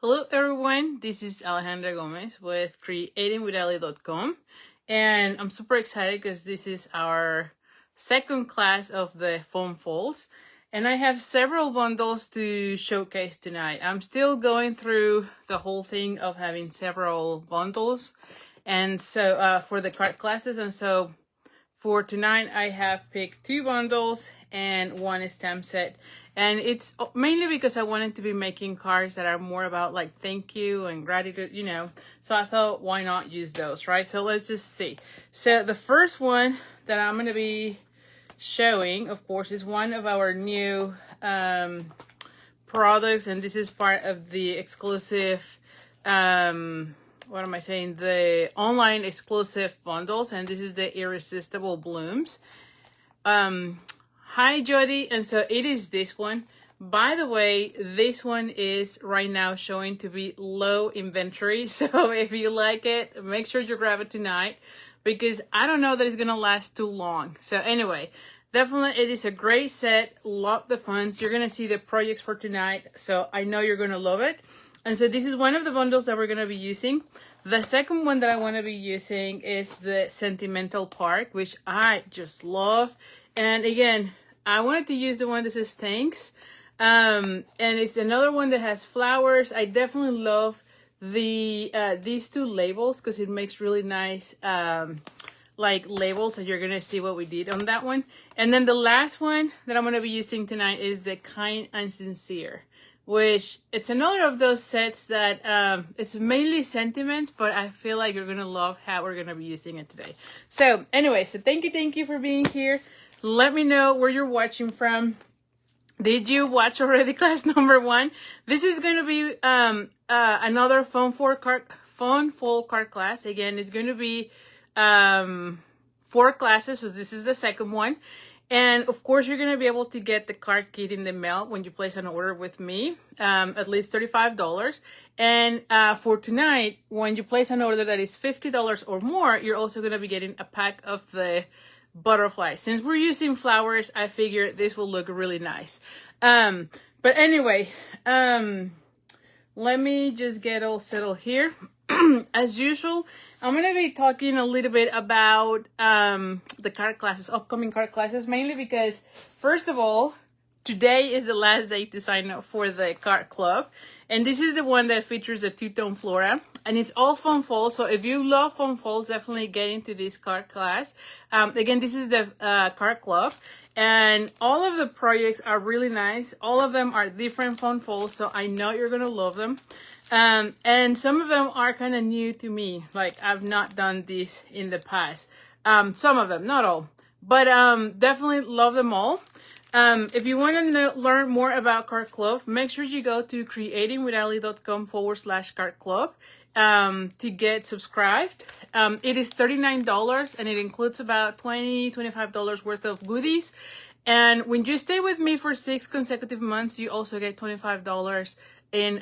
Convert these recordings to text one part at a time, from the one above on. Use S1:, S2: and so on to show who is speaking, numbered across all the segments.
S1: Hello everyone, this is Alejandra Gomez with creatingwithali.com, and I'm super excited because this is our second class of the foam folds, and I have several bundles to showcase tonight. I'm still going through the whole thing of having several bundles, and so for the card classes, and so for tonight I have picked two bundles and one stamp set. And it's mainly because I wanted to be making cards that are more about like thank you and gratitude, So I thought, why not use those, right? So let's just see. So the first one that I'm going to be showing, of course, is one of our new products. And this is part of the exclusive, the online exclusive bundles. And this is the Irresistible Blooms. Hi Jody, and so it is this one. By the way, this one is right now showing to be low inventory, so if you like it, make sure you grab it tonight, because I don't know that it's gonna last too long. So anyway, definitely it is a great set. Love the fonts. You're gonna see the projects for tonight, so I know you're gonna love it. And so this is one of the bundles that we're gonna be using. The second one that I want to be using is the Sentimental Park, which I just love. And again, I wanted to use the one that says thanks. And it's another one that has flowers. I definitely love the these two labels because it makes really nice like labels, and you're gonna see what we did on that one. And then the last one that I'm gonna be using tonight is the Kind and Sincere, which it's another of those sets that it's mainly sentiments, but I feel like you're gonna love how we're gonna be using it today. So anyway, so thank you for being here. Let me know where you're watching from. Did you watch already class number 1? This is going to be another foam fold card class. Again, it's going to be 4 classes, so this is the second one. And of course, you're going to be able to get the card kit in the mail when you place an order with me, at least $35. And for tonight, when you place an order that is $50 or more, you're also going to be getting a pack of the butterflies. Since we're using flowers, I figured this will look really nice. But anyway, let me just get all settled here. As usual, I'm going to be talking a little bit about the card classes, upcoming card classes, mainly because, first of all, today is the last day to sign up for the card club. And this is the one that features a two-tone flora. And it's all foam folds. So if you love foam folds, definitely get into this card class. Again, this is the card club. And all of the projects are really nice. All of them are different foam folds. So I know you're going to love them. And some of them are kind of new to me. Like, I've not done this in the past. Some of them, not all. But definitely love them all. If you want to learn more about Card Club, make sure you go to creatingwithali.com/card club to get subscribed. It is $39 and it includes about $25 worth of goodies. And when you stay with me for 6 consecutive months, you also get $25 in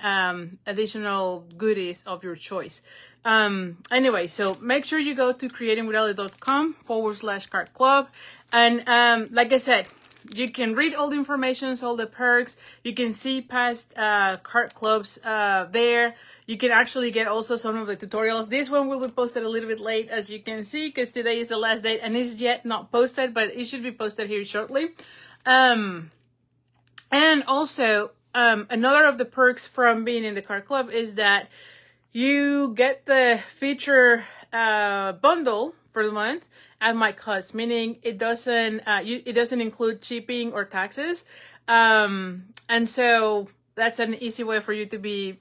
S1: additional goodies of your choice. Anyway, so make sure you go to creatingwithali.com/card club. And like I said, you can read all the information, all the perks. You can see past card clubs there. You can actually get also some of the tutorials. This one will be posted a little bit late, as you can see, because today is the last date and it's yet not posted, but it should be posted here shortly. And also, another of the perks from being in the card club is that you get the feature bundle for the month at my cost, meaning it doesn't include shipping or taxes, and so that's an easy way for you to be,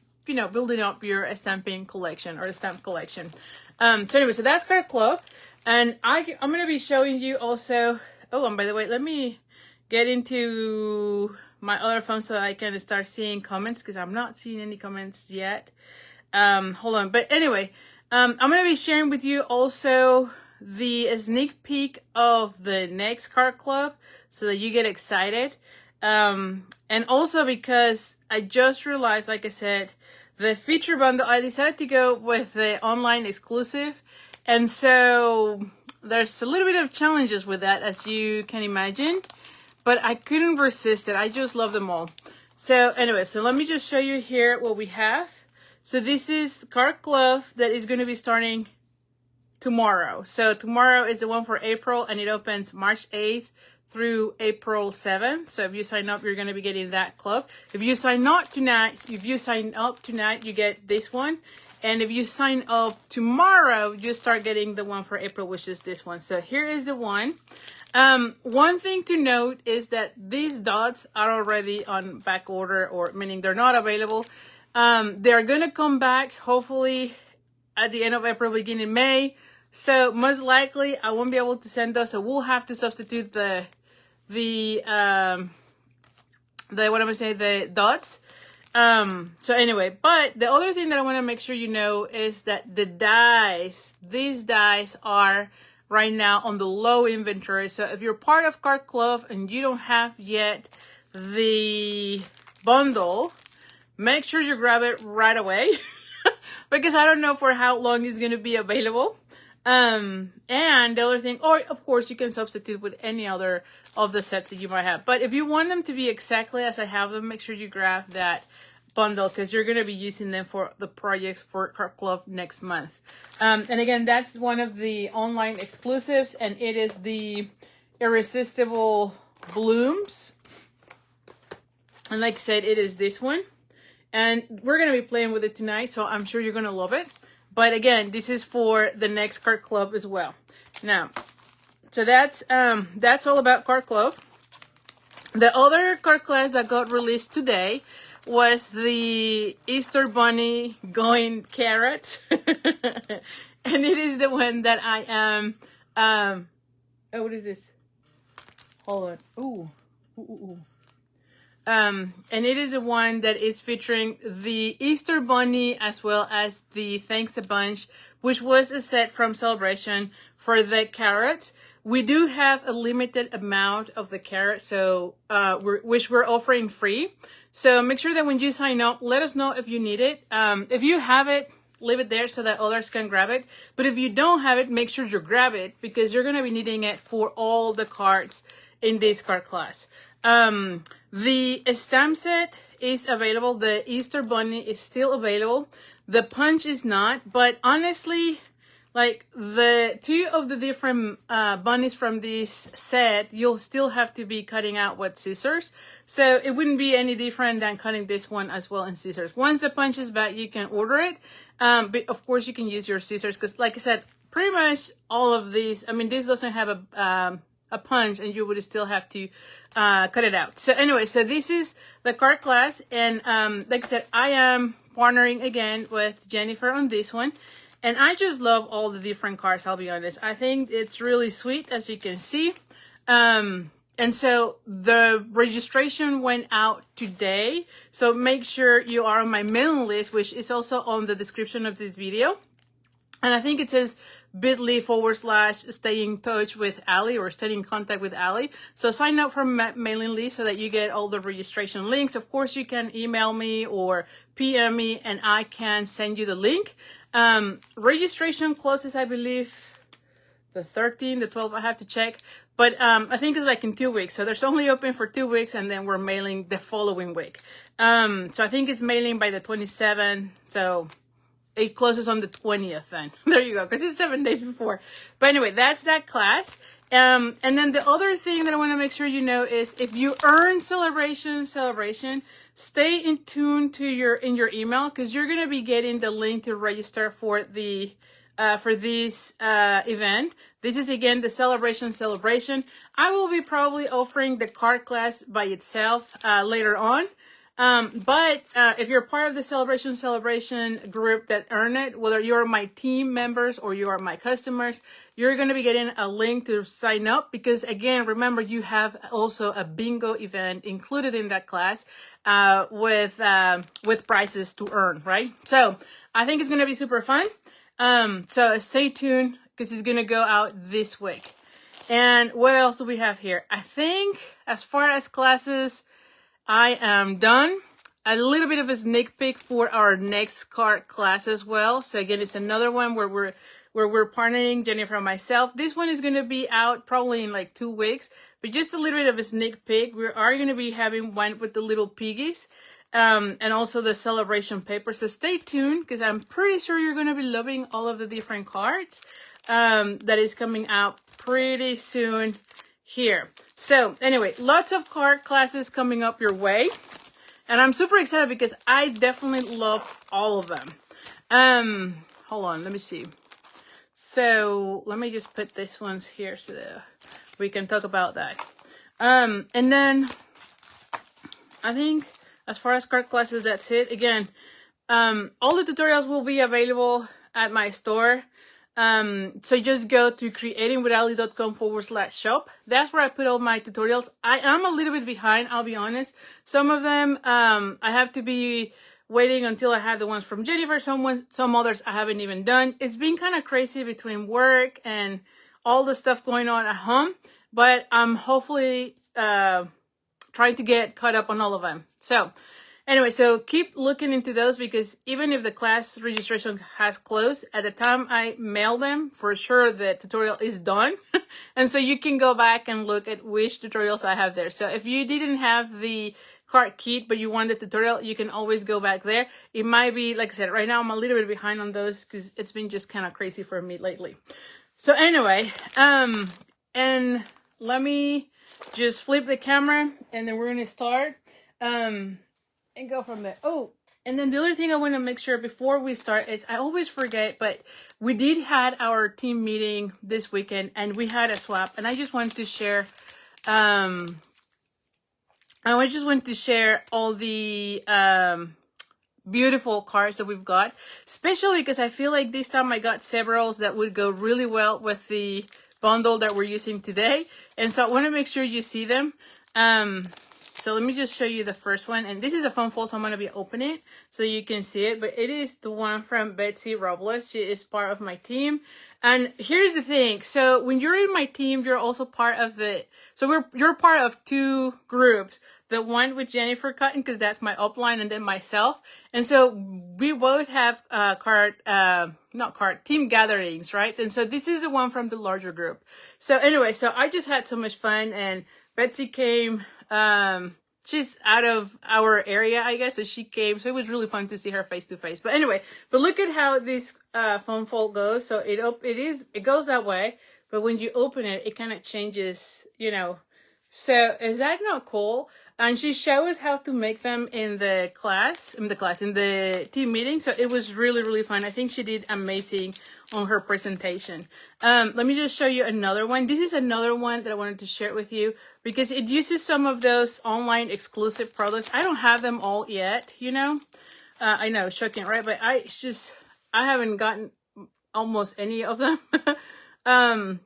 S1: building up your stamping collection or stamp collection. So anyway, so that's Card Club, and I'm gonna be showing you also. Oh, and by the way, let me get into my other phone so that I can start seeing comments, because I'm not seeing any comments yet. Hold on, but anyway, I'm gonna be sharing with you also the sneak peek of the next card club so that you get excited. And also because I just realized, like I said, the feature bundle, I decided to go with the online exclusive. And so there's a little bit of challenges with that, as you can imagine, but I couldn't resist it. I just love them all. So anyway, so let me just show you here what we have. So this is Card Club that is going to be starting tomorrow. So tomorrow is the one for April, and it opens March 8th through April 7th. So if you sign up, you're going to be getting that club. If you sign up tonight, you get this one. And if you sign up tomorrow, you start getting the one for April, which is this one. So here is the one. One thing to note is that these dots are already on back order, or meaning they're not available. They're going to come back hopefully at the end of April, beginning May. So most likely I won't be able to send those. So we'll have to substitute the dots. So anyway, but the other thing that I want to make sure you know is that these dies are right now on the low inventory. So if you're part of Card Club and you don't have yet the bundle, make sure you grab it right away because I don't know for how long it's going to be available. And the other thing, or of course you can substitute with any other of the sets that you might have. But if you want them to be exactly as I have them, make sure you grab that bundle because you're going to be using them for the projects for Card Club next month. And again, that's one of the online exclusives, and it is the Irresistible Blooms. And like I said, it is this one. And we're going to be playing with it tonight, so I'm sure you're going to love it. But again, this is for the next Card Club as well. Now, so that's all about Card Club. The other card class that got released today was the Easter Bunny Going Carrots. And it is the one that I am, oh, what is this? Hold on. Ooh. And it is the one that is featuring the Easter Bunny as well as the Thanks a Bunch, which was a set from Celebration for the carrots. We do have a limited amount of the carrots, so which we're offering free. So make sure that when you sign up, let us know if you need it. If you have it, leave it there so that others can grab it. But if you don't have it, make sure you grab it because you're going to be needing it for all the cards in this card class. The stamp set is available. The Easter Bunny is still available. The punch is not, but honestly, like the two of the different bunnies from this set, you'll still have to be cutting out with scissors. So it wouldn't be any different than cutting this one as well in scissors. Once the punch is back, you can order it. But of course you can use your scissors because like I said, pretty much all of these, I mean, this doesn't have a punch and you would still have to cut it out. So anyway, so this is the card class, and like I said, I am partnering again with Jennifer on this one, and I just love all the different cards, I'll be honest. I think it's really sweet, as you can see. And so the registration went out today, so make sure you are on my mailing list, which is also on the description of this video. And I think it says bit.ly/stay in touch with Ali, or stay in contact with Ali. So sign up for my mailing list so that you get all the registration links. Of course, you can email me or PM me and I can send you the link. Registration closes, I believe, the 13th, the 12th, I have to check. But I think it's like in 2 weeks. So there's only open for 2 weeks, and then we're mailing the following week. So I think it's mailing by the 27th. So it closes on the 20th then. There you go, because it's 7 days before. But anyway, that's that class. And then the other thing that I want to make sure you know is if you earn celebration, stay in tune to your email, because you're going to be getting the link to register for the for this event. This is again the celebration. I will be probably offering the card class by itself later on. But if you're part of the celebration group that earn it, whether you're my team members or you are my customers, you're going to be getting a link to sign up, because again, remember, you have also a bingo event included in that class with prizes to earn, right? So I think it's going to be super fun. So stay tuned, because it's going to go out this week. And what else do we have here? I think as far as classes, I am done. A little bit of a sneak peek for our next card class as well. So again, it's another one where we're partnering, Jennifer and myself. This one is going to be out probably in like 2 weeks, but just a little bit of a sneak peek. We are going to be having one with the little piggies. and also the celebration paper. So stay tuned because I'm pretty sure you're going to be loving all of the different cards that is coming out pretty soon here. So anyway, lots of card classes coming up your way. And I'm super excited because I definitely love all of them. Hold on, let me see. So let me just put this ones here so that we can talk about that. And then I think as far as card classes, that's it. Again, all the tutorials will be available at my store. So just go to creatingwithali.com/shop. That's where I put all my tutorials. I am a little bit behind, I'll be honest. Some of them, I have to be waiting until I have the ones from Jennifer. Some others I haven't even done. It's been kind of crazy between work and all the stuff going on at home, but I'm hopefully, trying to get caught up on all of them. So anyway, so keep looking into those because even if the class registration has closed, at the time I mail them, for sure the tutorial is done. And so you can go back and look at which tutorials I have there. So if you didn't have the card kit, but you want the tutorial, you can always go back there. It might be, like I said, right now I'm a little bit behind on those because it's been just kind of crazy for me lately. So anyway, and let me just flip the camera and then we're going to start. And go from there. Oh, and then the other thing I want to make sure before we start is I always forget, but we did had our team meeting this weekend and we had a swap, and I just want to share all the beautiful cards that we've got, especially because I feel like this time I got several that would go really well with the bundle that we're using today. And so I want to make sure you see them. So let me just show you the first one. And this is a fun fold, so I'm going to be opening it so you can see it. But it is the one from Betsy Robles. She is part of my team. And here's the thing. So when you're in my team, you're also part of the... So you're part of two groups. The one with Jennifer Cotton, because that's my upline, and then myself. And so we both have team gatherings, right? And so this is the one from the larger group. So anyway, so I just had so much fun, and Betsy came... she's out of our area, I guess, so she came, so it was really fun to see her face to face. But anyway, but look at how this foam fold goes. So it goes that way, but when you open it, it kind of changes, you know. So is that not cool? And she showed us how to make them in the team meeting. So it was really, really fun. I think she did amazing on her presentation. Let me just show you another one. This is another one that I wanted to share with you because it uses some of those online exclusive products. I don't have them all yet, you know. I know, shocking, right? But I haven't gotten almost any of them.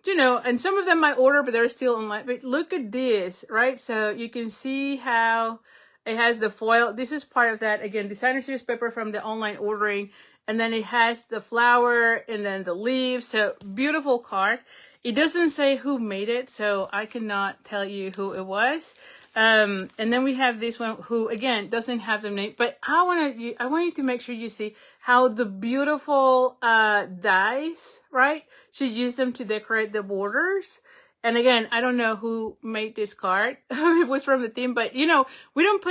S1: You know, and some of them I order, but they're still online. But look at this, right? So you can see how it has the foil. This is part of that, again, designer series paper from the online ordering. And then it has the flower and then the leaves. So beautiful card. It doesn't say who made it, so I cannot tell you who it was. And then we have this one who, again, doesn't have the name. But I want you to make sure you see how the beautiful dies, right? She used them to decorate the borders. And again, I don't know who made this card. It was from the team, but you know, we don't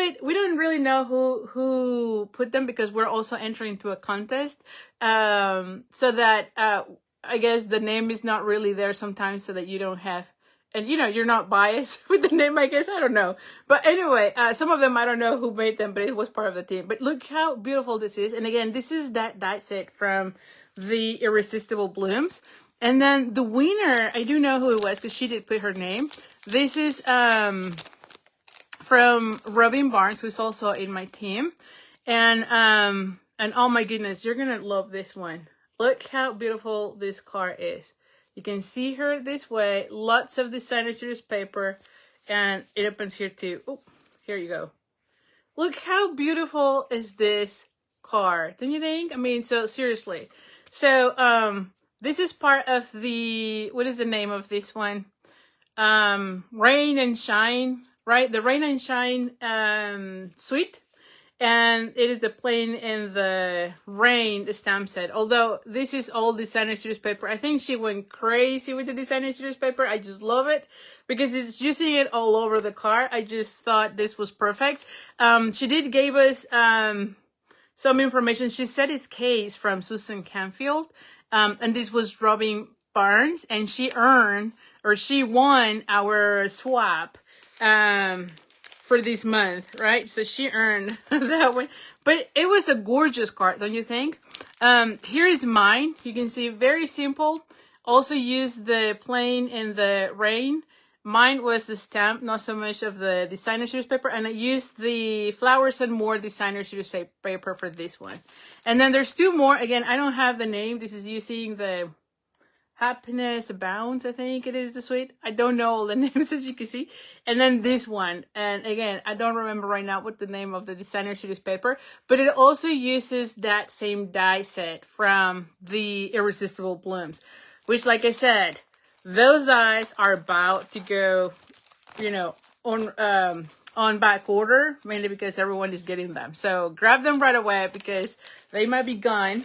S1: really know who put them because we're also entering into a contest. So that I guess the name is not really there sometimes, so that you don't have, and you know, you're not biased with the name, I guess. I don't know. But anyway, some of them I don't know who made them, but it was part of the team. But look how beautiful this is. And again, this is that die set from the Irresistible Blooms. And then the winner, I do know who it was because she did put her name. This is from Robin Barnes, who's also in my team. And oh my goodness, you're going to love this one. Look how beautiful this card is. You can see her this way. Lots of designer series paper. And it opens here too. Oh, here you go. Look how beautiful is this card. Don't you think? I mean, so seriously. So, this is part of the, what is the name of this one? Rain and Shine, right? The Rain and Shine suite. and it is the Plain in the Rain stamp set. Although this is all designer series paper, I think she went crazy with the designer series paper. I just love it because it's using it all over the car. I just thought this was perfect. She did give us some information. She said it's case from Susan Canfield, and this was Robin Barnes, and she won our swap for this month, right? So she earned that one. But it was a gorgeous card, don't you think? Here is mine. You can see very simple. Also used the Plain in the Rain. Mine was the stamp, not so much of the designer series paper, and I used the Flowers and More designer series paper for this one. And then there's two more. Again, I don't have the name. This is using the Happiness Abounds, I think it is the suite. I don't know all the names, as you can see. And then this one. And again, I don't remember right now what the name of the designer series paper, but it also uses that same die set from the Irresistible Blooms, which, like I said, those dies are about to go, you know, on back order, mainly because everyone is getting them. So grab them right away because they might be gone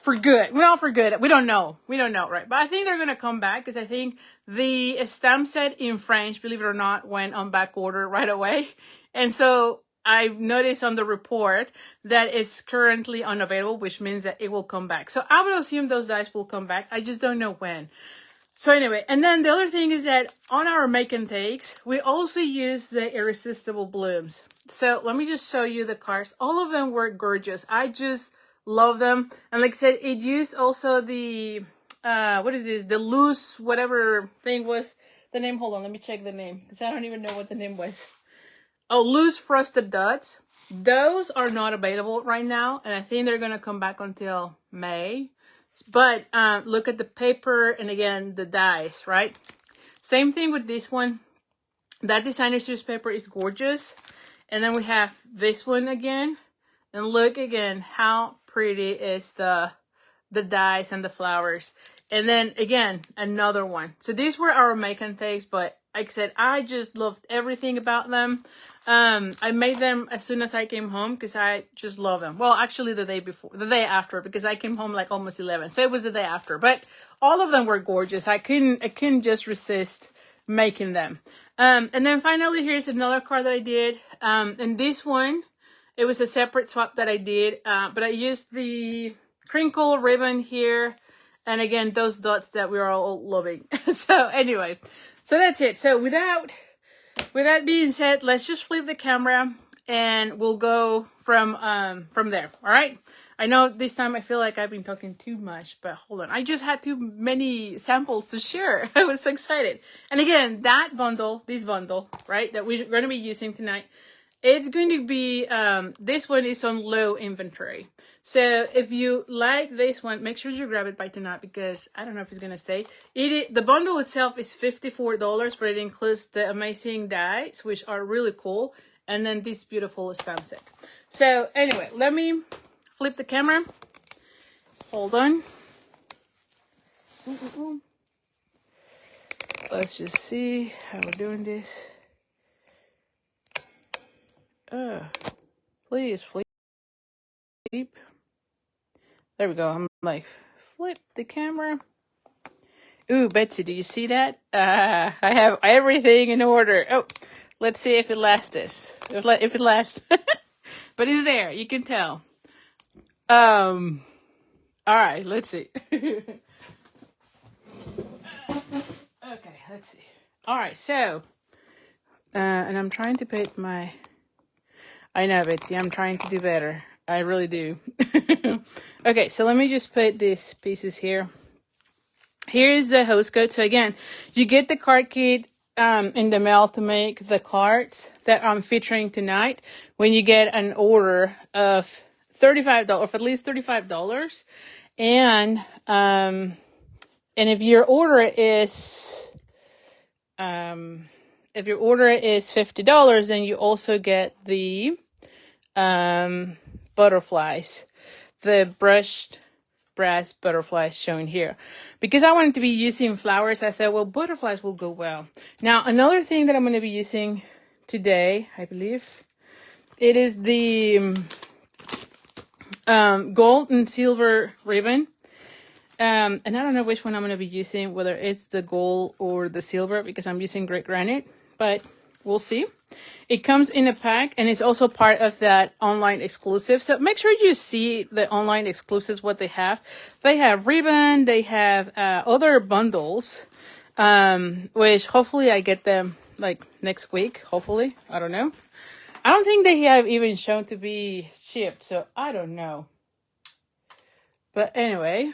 S1: for good. Well, for good. We don't know. We don't know, right? But I think they're going to come back because I think the stamp set in French, believe it or not, went on back order right away. And so I've noticed on the report that it's currently unavailable, which means that it will come back. So I would assume those dies will come back. I just don't know when. So anyway, and then the other thing is that on our make and takes, we also use the Irresistible Blooms. So let me just show you the cards. All of them were gorgeous. I just love them. And like I said, it used also the, what is this? The loose, whatever thing was the name. Hold on, let me check the name because I don't even know what the name was. Oh, loose frosted dots. Those are not available right now. And I think they're going to come back until May. But look at the paper and again, the dies, right? Same thing with this one. That designer series paper is gorgeous. And then we have this one again. And look again, how pretty is the dies and the flowers. And then again, another one. So these were our make and takes, but like I said, I just loved everything about them. I made them as soon as I came home because I just love them. Well, actually the day after, because I came home like almost 11. So it was the day after, but all of them were gorgeous. I couldn't just resist making them. And then finally, here's another card that I did. And this one, it was a separate swap that I did, but I used the crinkle ribbon here. And again, those dots that we are all loving. So anyway, so that's it. So with that being said, let's just flip the camera and we'll go from there. All right. I know this time I feel like I've been talking too much, but hold on. I just had too many samples to share. I was so excited. And again, that bundle, this bundle, right, that we're going to be using tonight, it's going to be, this one is on low inventory. So if you like this one, make sure you grab it by tonight because I don't know if it's going to stay. The bundle itself is $54, but it includes the amazing dies, which are really cool. And then this beautiful stamp set. So anyway, let me flip the camera. Hold on. Let's just see how we're doing this. Please flip. There we go. I'm like, flip the camera. Ooh, Betsy, do you see that? I have everything in order. Oh, let's see if it lasts this. If it lasts. But it's there. You can tell. All right, let's see. Okay, let's see. All right, so, and I'm trying to put my, I know, Betsy, I'm trying to do better. I really do. Okay, so let me just put these pieces here. Here's the host code. So again, you get the card kit in the mail to make the cards that I'm featuring tonight when you get an order of $35, of at least $35. And if your order is $50, then you also get the butterflies, the brushed brass butterflies shown here. Because I wanted to be using flowers, I thought, well, butterflies will go well. Now, another thing that I'm going to be using today, I believe, It is the gold and silver ribbon. And I don't know which one I'm going to be using, whether it's the gold or the silver, because I'm using gray granite, but we'll see. It comes in a pack, and it's also part of that online exclusive. So make sure you see the online exclusives, what they have. They have ribbon, they have other bundles, which hopefully I get them like next week, hopefully. I don't know. I don't think they have even shown to be shipped, so I don't know. But anyway,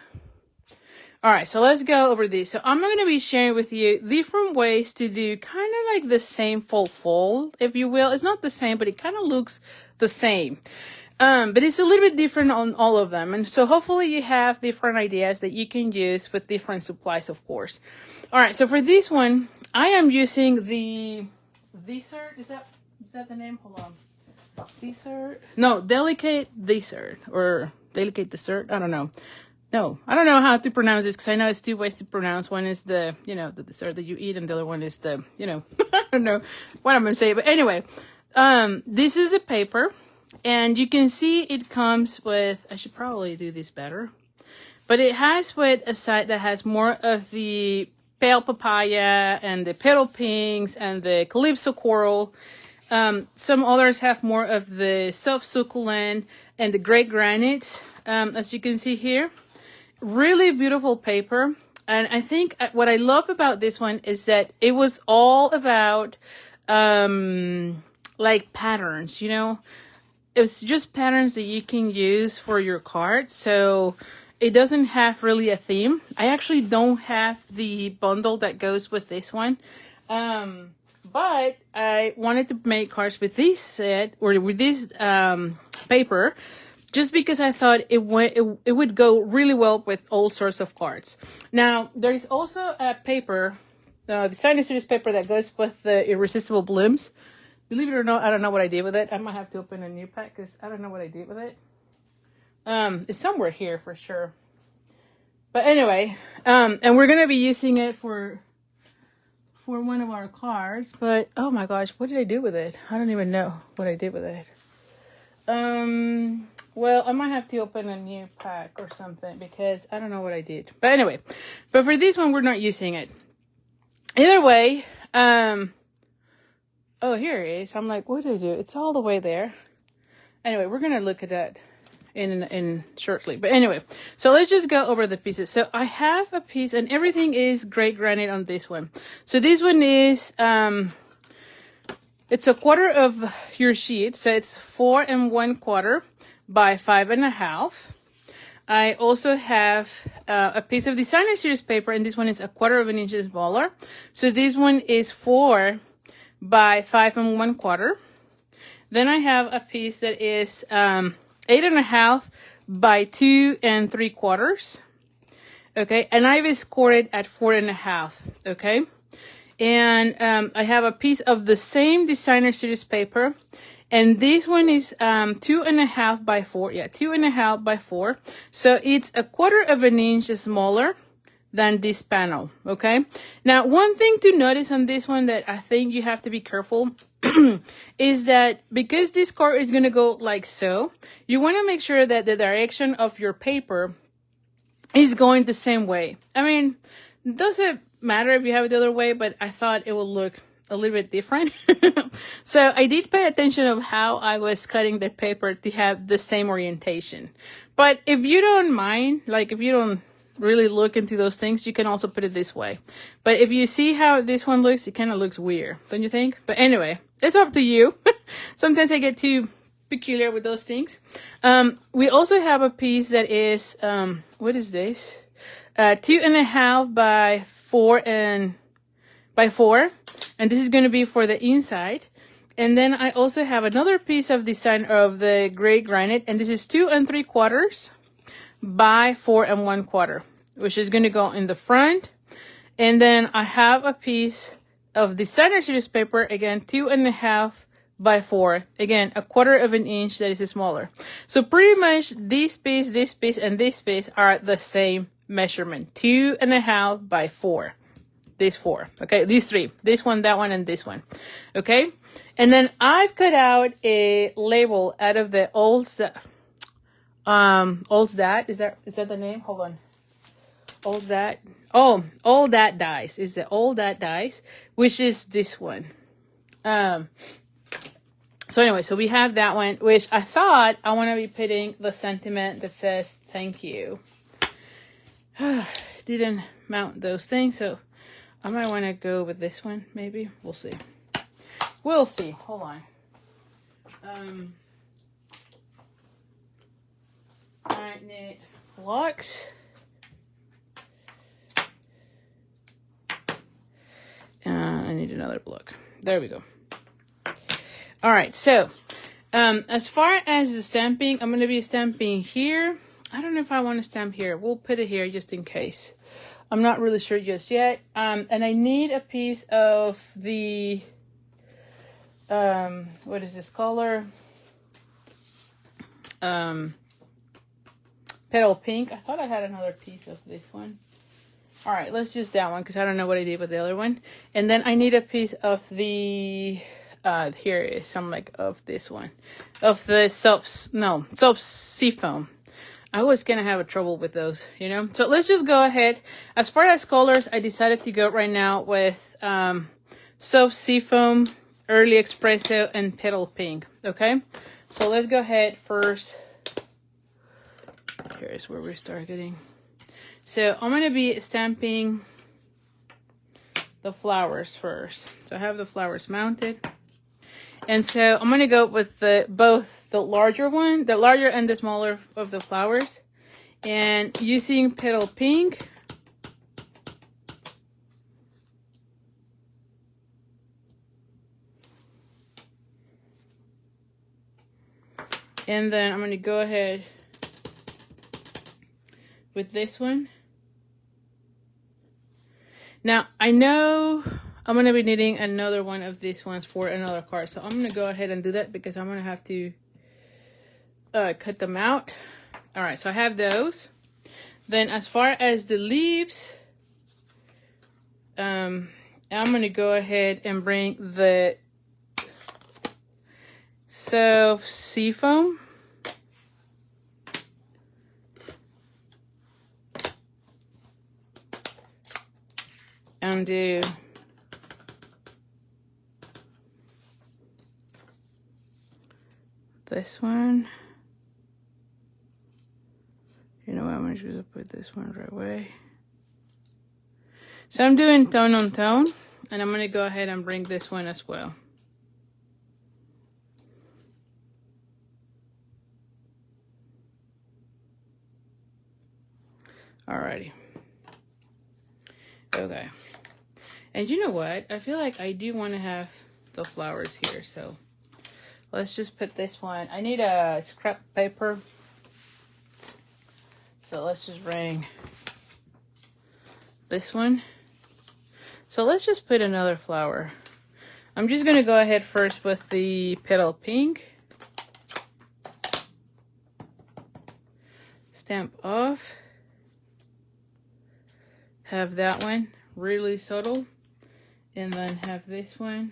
S1: all right, so let's go over these. So I'm going to be sharing with you different ways to do kind of like the same fold, if you will. It's not the same, but it kind of looks the same. But it's a little bit different on all of them. And so hopefully you have different ideas that you can use with different supplies, of course. All right, so for this one, I am using the dessert. Is that the name? Hold on. Dessert? No, delicate dessert or delicate dessert. I don't know. No, I don't know how to pronounce this because I know it's two ways to pronounce. One is the, the dessert that you eat, and the other one is the, I don't know what I'm going to say. But anyway, this is the paper, and you can see it comes with, I should probably do this better, but it has with a side that has more of the pale papaya and the petal pinks and the calypso coral. Some others have more of the soft succulent and the gray granite, as you can see here. Really beautiful paper. And I think what I love about this one is that it was all about like patterns, It's just patterns that you can use for your cards. So it doesn't have really a theme. I actually don't have the bundle that goes with this one. But I wanted to make cards with this set or with this paper, just because I thought it would go really well with all sorts of cards. Now, there is also a paper, the Designer Series paper that goes with the Irresistible Blooms. Believe it or not, I don't know what I did with it. I might have to open a new pack because I don't know what I did with it. It's somewhere here for sure. But anyway, and we're going to be using it for one of our cards. But, oh my gosh, what did I do with it? I don't even know what I did with it. Well, I might have to open a new pack or something because I don't know what I did. But anyway, but for this one, we're not using it. Either way, oh, here it is. I'm like, what did I do? It's all the way there. Anyway, we're going to look at that in shortly. But anyway, so let's just go over the pieces. So I have a piece, and everything is gray granite on this one. So this one is, it's a quarter of your sheet. So it's 4 1/4 by 5 1/2. I also have a piece of Designer Series paper, and this one is a 1/4 inch smaller. So this one is 4 by 5 1/4. Then I have a piece that is 8 1/2 by 2 3/4. Okay, and I've scored it at 4 1/2. Okay, and I have a piece of the same Designer Series paper. And this one is 2 1/2 by 4. Yeah, 2 1/2 by 4. So it's a 1/4 inch smaller than this panel. Okay. Now, one thing to notice on this one that I think you have to be careful is that because this card is going to go like so, you want to make sure that the direction of your paper is going the same way. I mean, it doesn't matter if you have it the other way, but I thought it would look a little bit different. So I did pay attention of how I was cutting the paper to have the same orientation. But if you don't mind, like if you don't really look into those things, you can also put it this way. But if you see how this one looks, it kind of looks weird, don't you think? But anyway, it's up to you. Sometimes I get too peculiar with those things. We also have a piece that is, what is this? 2 1/2 by 4 by 4. And this is going to be for the inside. And then I also have another piece of design of the gray granite. And this is 2 3/4 by 4 1/4, which is going to go in the front. And then I have a piece of Designer Series paper, again, 2 1/2 by 4. Again, a 1/4 inch that is smaller. So pretty much this piece, and this piece are the same measurement. 2 1/2 by 4. These 4. Okay, these 3. This one, that one, and this one. Okay? And then I've cut out a label out of the old stuff. Old that is that the name? Hold on. Old that. Oh, All That Dies is the All That Dies, which is this one. So anyway, so we have that one, which I thought I want to be putting the sentiment that says thank you. Didn't mount those things, so I might want to go with this one, maybe. We'll see. We'll see. Hold on. I need blocks. I need another block. There we go. All right, so as far as the stamping, I'm going to be stamping here. I don't know if I want to stamp here. We'll put it here just in case. I'm not really sure just yet. And I need a piece of the, what is this color? Petal Pink. I thought I had another piece of this one. All right, let's use that one because I don't know what I did with the other one. And then I need a piece of the, here is some like of this one. Of the soft seafoam. I was gonna have a trouble with those, you know? So let's just go ahead. As far as colors, I decided to go right now with soft seafoam, early espresso, and petal pink, okay? So let's go ahead first. Here's where we start getting. So I'm gonna be stamping the flowers first. So I have the flowers mounted. And so I'm gonna go with both the larger one, the larger and the smaller of the flowers. And using petal pink. And then I'm gonna go ahead with this one. Now, I know I'm going to be needing another one of these ones for another card. So I'm going to go ahead and do that because I'm going to have to cut them out. All right, so I have those. Then as far as the leaves, I'm going to go ahead and bring the soft seafoam. And do this one. You know what, I'm just gonna put this one right away. So I'm doing tone on tone, and I'm gonna go ahead and bring this one as well. Alrighty. Okay. And you know what? I feel like I do want to have the flowers here, so let's just put this one. I need a scrap paper. So let's just bring this one. So let's just put another flower. I'm just going to go ahead first with the petal pink. Stamp off. Have that one really subtle. And then have this one.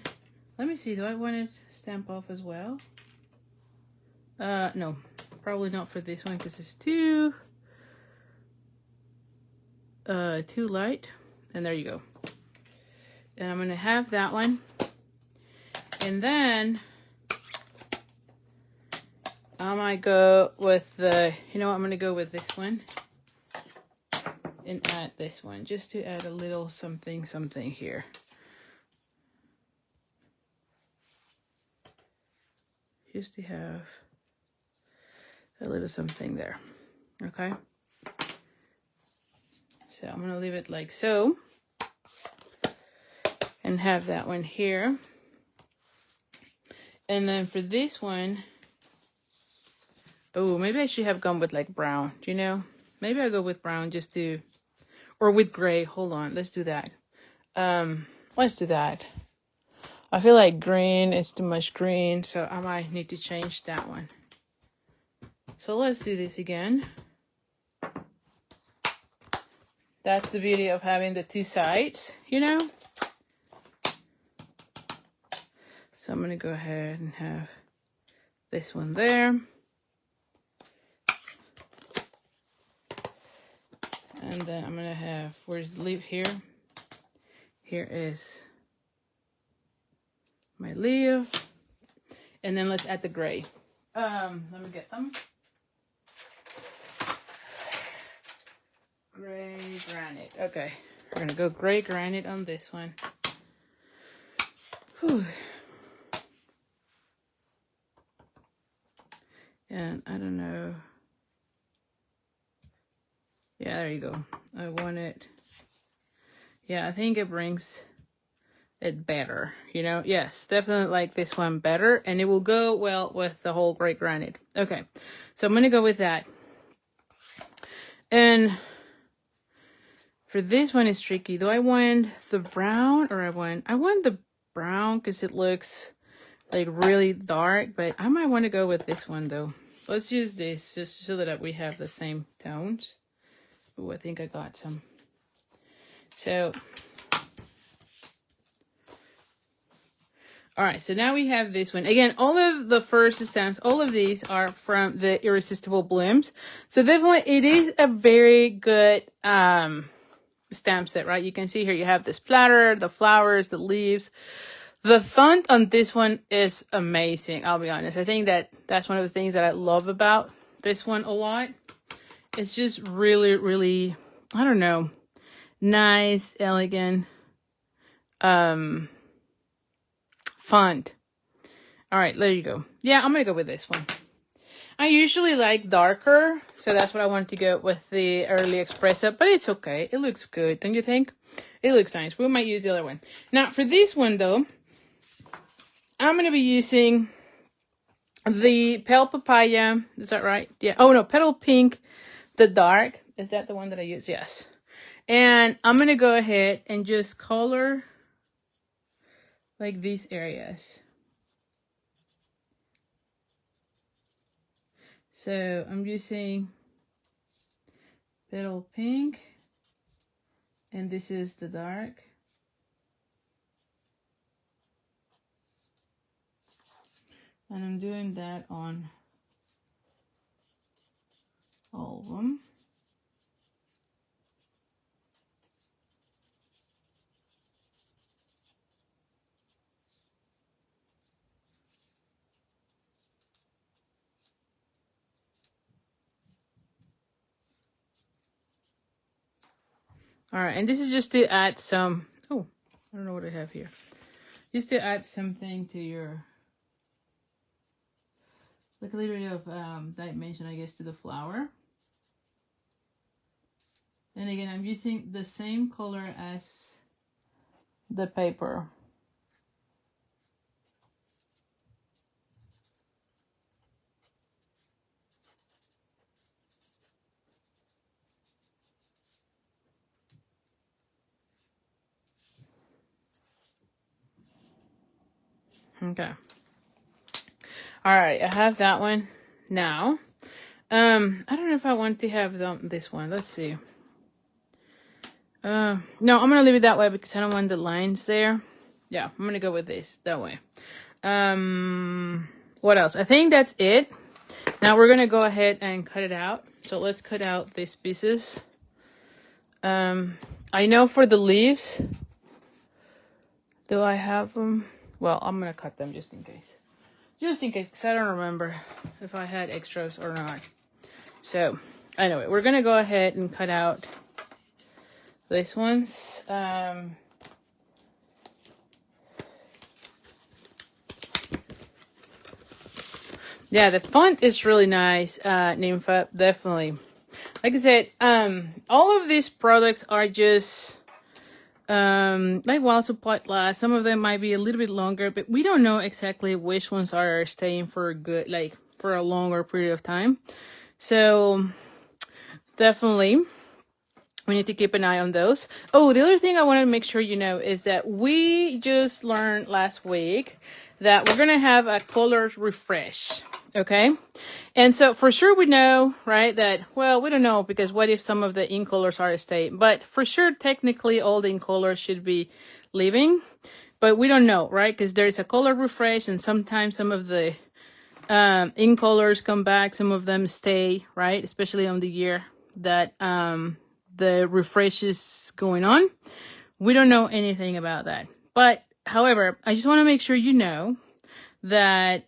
S1: Let me see, do I want to stamp off as well? No, probably not for this one because it's too light. And there you go. And I'm gonna have that one. And then I might go with the, you know what, I'm gonna go with this one. And add this one just to add a little something here. Just to have a little something there, okay? So I'm gonna leave it like so and have that one here. And then for this one, oh, maybe I should have gone with like brown, do you know? Maybe I'll go with brown just to, or with gray. Hold on, let's do that. Let's do that. I feel like green is too much green, so I might need to change that one. So let's do this again. That's the beauty of having the two sides, you know? So So I'm going to go ahead and have this one there. And then I'm going to have, where's the leaf here? Here is my leaf. And then let's add the gray. Let me get them. Gray granite. Okay, we're gonna go gray granite on this one. Whew. And I don't know. Yeah, there you go. I want it. Yeah, I think it brings it better, you know. Yes, definitely like this one better, and it will go well with the whole gray granite. Okay, so I'm gonna go with that. And for this one, it's tricky. Do I want the brown or I want the brown because it looks like really dark, but I might want to go with this one though. Let's use this just so that we have the same tones. Oh, I think I got some. So, all right, so now we have this one. Again, all of the first stamps, all of these are from the Irresistible Blooms. So definitely it is a very good stamp set, right? You can see here you have the splatter, the flowers, the leaves. The font on this one is amazing, I'll be honest. I think that's one of the things that I love about this one a lot. It's just really, really, I don't know, nice, elegant font. All right, there you go. Yeah, I'm gonna go with this one. I usually like darker, so that's what I want to go with the Early Espresso, but it's okay. It looks good, don't you think? It looks nice. We might use the other one. Now, for this one, though, I'm going to be using the Pale Papaya. Is that right? Yeah. Oh, no, Petal Pink, the dark. Is that the one that I use? Yes. And I'm going to go ahead and just color like these areas. So I'm using Petal Pink, and this is the dark. And I'm doing that on all of them. All right, and this is just to add some, oh, I don't know what I have here. Just to add something to your, like a little bit of dimension, I guess, to the flower. And again, I'm using the same color as the paper. Okay. All right, I have that one now. I don't know if I want to have this one. Let's see. No, I'm gonna leave it that way because I don't want the lines there. Yeah, I'm gonna go with this that way. What else? I think that's it. Now we're gonna go ahead and cut it out. So let's cut out these pieces. I know for the leaves, do I have them? Well, I'm gonna cut them just in case. Just in case, because I don't remember if I had extras or not. So, anyway, we're gonna go ahead and cut out these ones. Yeah, the font is really nice, Nympha, definitely. Like I said, all of these products are just like while supply lasts. Some of them might be a little bit longer, but we don't know exactly which ones are staying for a good, like for a longer period of time. So definitely we need to keep an eye on those. Oh, the other thing I want to make sure you know is that we just learned last week that we're going to have a color refresh. Okay. And so for sure we know, right, that, well, we don't know because what if some of the ink colors are staying, but for sure, technically all the ink colors should be leaving. but we don't know, right? Because there's a color refresh, and sometimes some of the ink colors come back, some of them stay, right? Especially on the year that the refresh is going on. We don't know anything about that. But however, I just want to make sure you know that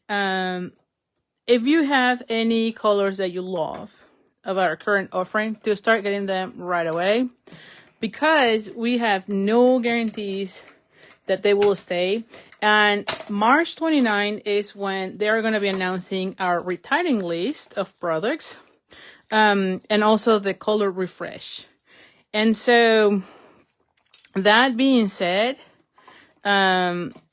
S1: if you have any colors that you love of our current offering, to start getting them right away, because we have no guarantees that they will stay. And March 29 is when they're going to be announcing our retiring list of products, and also the color refresh. And so that being said,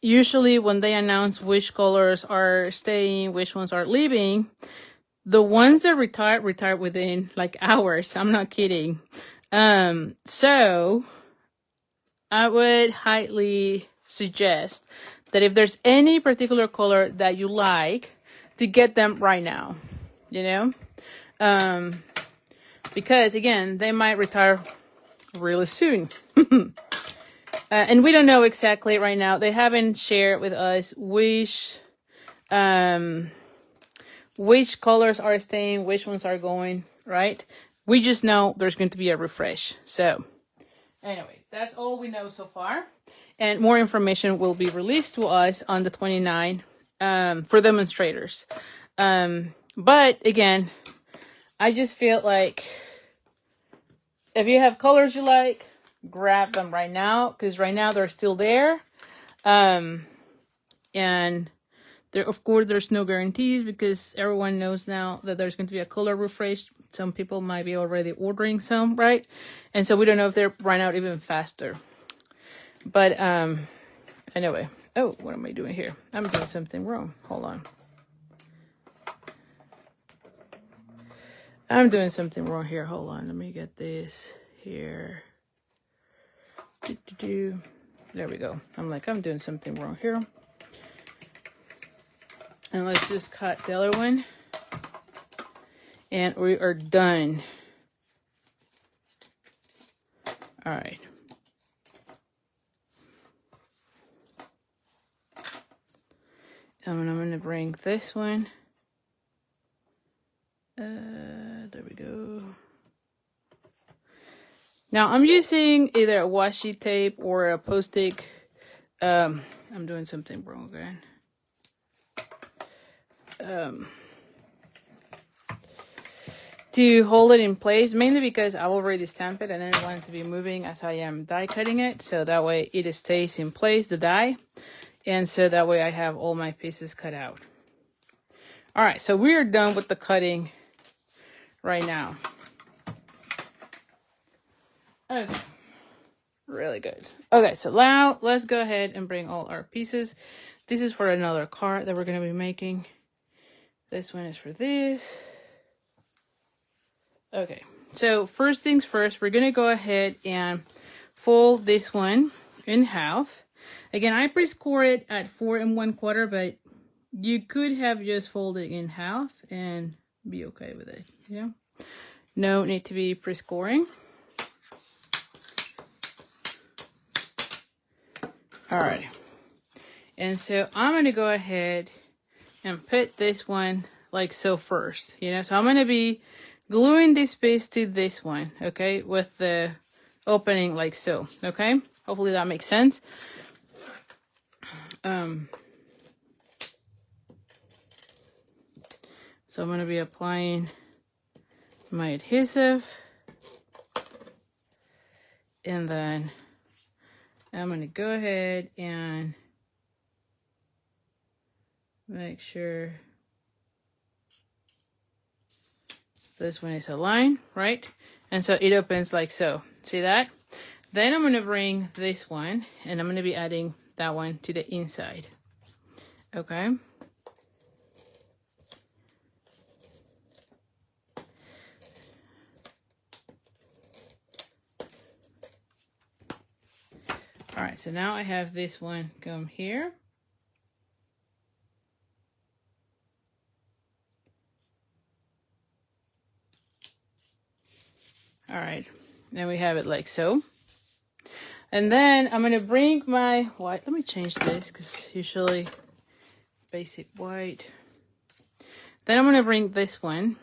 S1: usually when they announce which colors are staying, which ones are leaving, the ones that retire within like hours. I'm not kidding. So I would highly suggest that if there's any particular color that you like, to get them right now, you know? Because again, they might retire really soon. And we don't know exactly right now. They haven't shared with us which colors are staying, which ones are going, right? We just know there's going to be a refresh. So anyway, that's all we know so far. And more information will be released to us on the 29th for demonstrators. But again, I just feel like if you have colors you like, grab them right now, because right now they're still there. And there, of course, there's no guarantees, because everyone knows now that there's going to be a color refresh. Some people might be already ordering some, right? And so we don't know if they're run out even faster. But anyway. Oh, what am I doing here? I'm doing something wrong. Hold on. I'm doing something wrong here. Hold on. Let me get this here. There we go. I'm doing something wrong here. And let's just cut the other one. And we are done. All right. And I'm going to bring this one. There we go. Now I'm using either a washi tape or a post-it. I'm doing something wrong again. To hold it in place, mainly because I already stamped it and I don't want it to be moving as I am die cutting it. So that way it stays in place, the die. And so that way I have all my pieces cut out. All right, so we are done with the cutting right now. Okay, really good. Okay, so now let's go ahead and bring all our pieces. This is for another card that we're going to be making. This one is for this. Okay, so first things first, we're going to go ahead and fold this one in half. Again, I pre-score it at 4 1/4, but you could have just folded in half and be okay with it, you know? No need to be pre-scoring. Alright, and so I'm going to go ahead and put this one like so first, you know? So I'm going to be gluing this piece to this one, okay? With the opening like so, okay? Hopefully that makes sense. So I'm going to be applying my adhesive. And then I'm going to go ahead and make sure this one is aligned, right? And so it opens like so. See that? Then I'm going to bring this one and I'm going to be adding that one to the inside. Okay? All right, so now I have this one come here. All right, then we have it like so. And then I'm going to bring my white. Let me change this because usually basic white. Then I'm going to bring this one.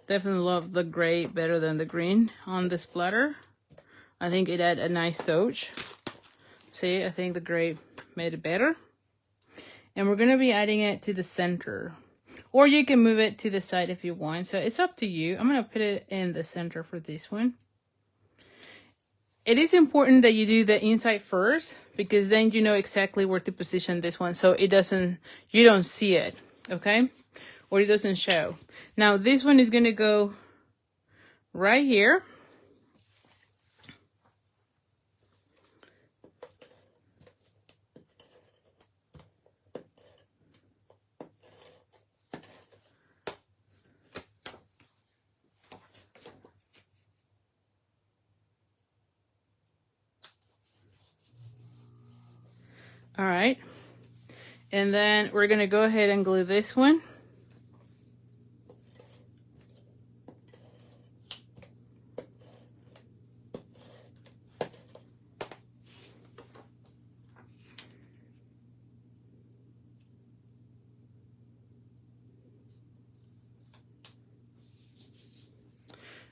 S1: Definitely love the gray better than the green on this splatter. I think it had a nice touch. See, I think the gray made it better. And we're going to be adding it to the center. Or you can move it to the side if you want. So it's up to you. I'm going to put it in the center for this one. It is important that you do the inside first, because then you know exactly where to position this one. So it doesn't, you don't see it, okay? Or it doesn't show. Now this one is going to go right here. All right, and then we're gonna go ahead and glue this one.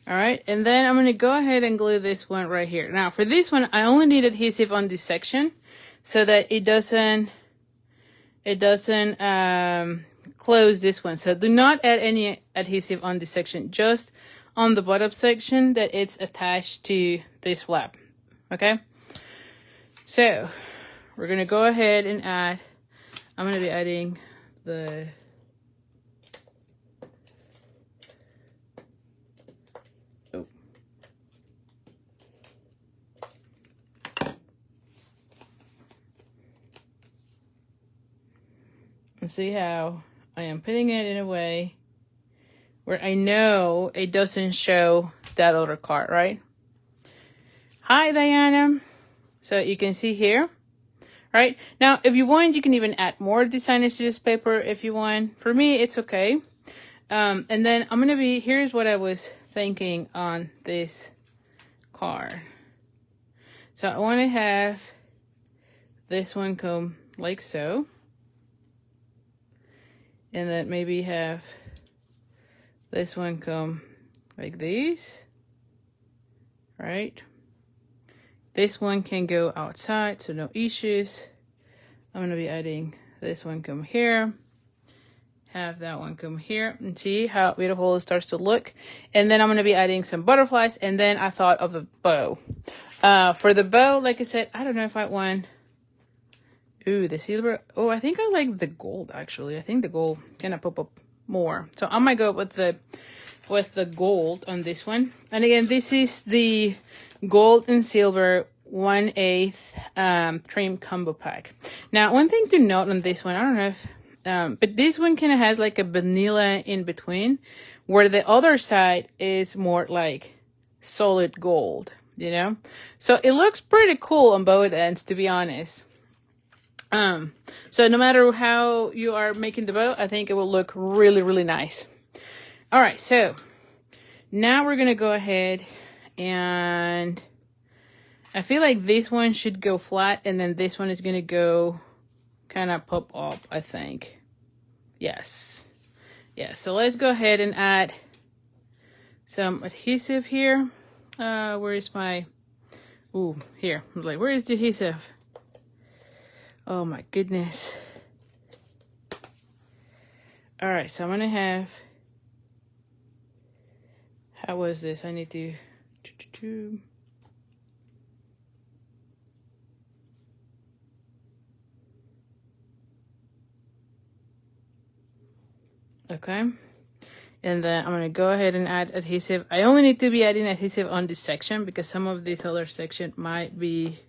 S1: All right, and then I'm gonna go ahead and glue this one right here. Now for this one, I only need adhesive on this section so that it doesn't close this one. So do not add any adhesive on this section, just on the bottom section that it's attached to this flap, okay? So we're gonna go ahead and add, I'm gonna be adding the and see how I am putting it in a way where I know it doesn't show that other card, right? Hi, Diana. So you can see here, right? Now, if you want, you can even add more designers to this paper if you want. For me, it's okay. And then I'm going to be, here's what I was thinking on this card. So I want to have this one come like so. And then maybe have this one come like these, right? This one can go outside, so no issues. I'm gonna be adding this one come here, have that one come here, and see how beautiful it starts to look. And then I'm gonna be adding some butterflies, and then I thought of a bow. For the bow, like I said, I don't know if I want, ooh, the silver. Oh, I think I like the gold, actually. I think the gold kind of pop up more. So I might go with the gold on this one. And again, this is the gold and silver 1/8 trim combo pack. Now, one thing to note on this one, I don't know if, but this one kind of has like a vanilla in between, where the other side is more like solid gold, you know? So it looks pretty cool on both ends, to be honest. So no matter how you are making the bow, I think it will look really, really nice. All right, so now we're gonna go ahead, and I feel like this one should go flat, and then this one is gonna go kind of pop up, I think. Yes. Yeah, so let's go ahead and add some adhesive here. Where is my, ooh, here. I'm like, where is the adhesive? Oh my goodness. All right, so I'm gonna have, how was this? I need to, okay. And then I'm gonna go ahead and add adhesive. I only need to be adding adhesive on this section because some of this other section might be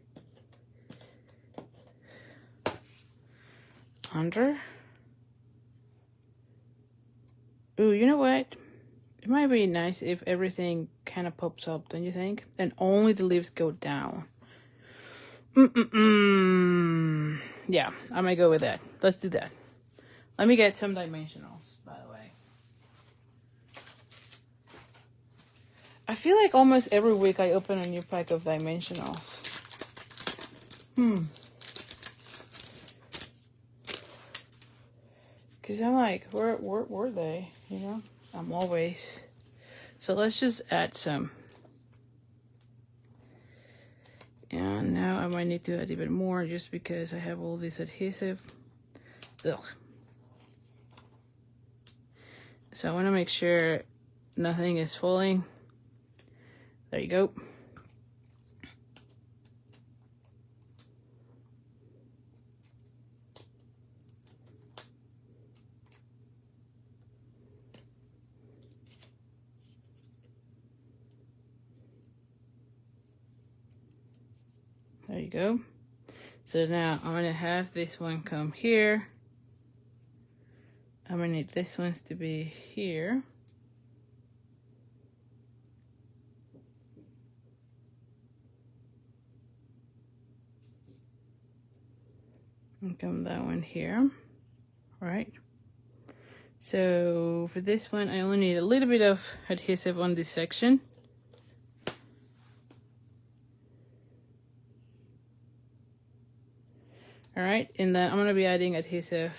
S1: under. Ooh, you know what? It might be nice if everything kind of pops up, don't you think? And only the leaves go down. Yeah, I might go with that. Let's do that. Let me get some dimensionals, by the way. I feel like almost every week I open a new pack of dimensionals. Because I'm like, where were they? You know, I'm always. So let's just add some. And now I might need to add even more just because I have all this adhesive. Ugh. So I want to make sure nothing is falling. There you go. There you go. So now I'm gonna have this one come here. I'm gonna need this ones to be here. And come that one here. All right. So for this one, I only need a little bit of adhesive on this section. All right, and then I'm gonna be adding adhesive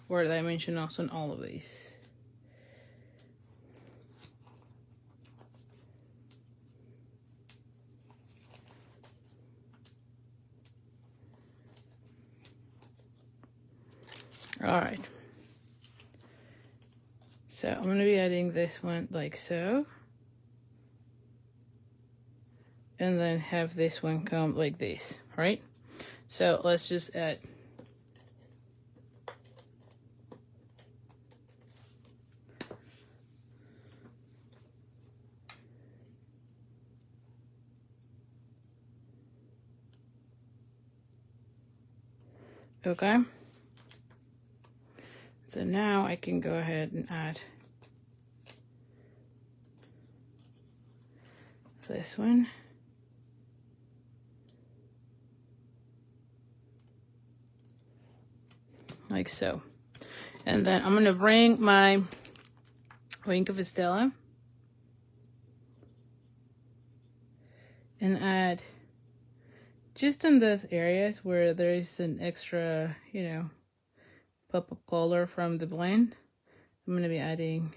S1: or dimension also on all of these. All right. So I'm gonna be adding this one like so. And then have this one come like this, right? So let's just add. Okay. So now I can go ahead and add this one. Like so. And then I'm gonna bring my wing of Estella and add just in those areas where there is an extra, you know, pop-up color from the blend. I'm gonna be adding,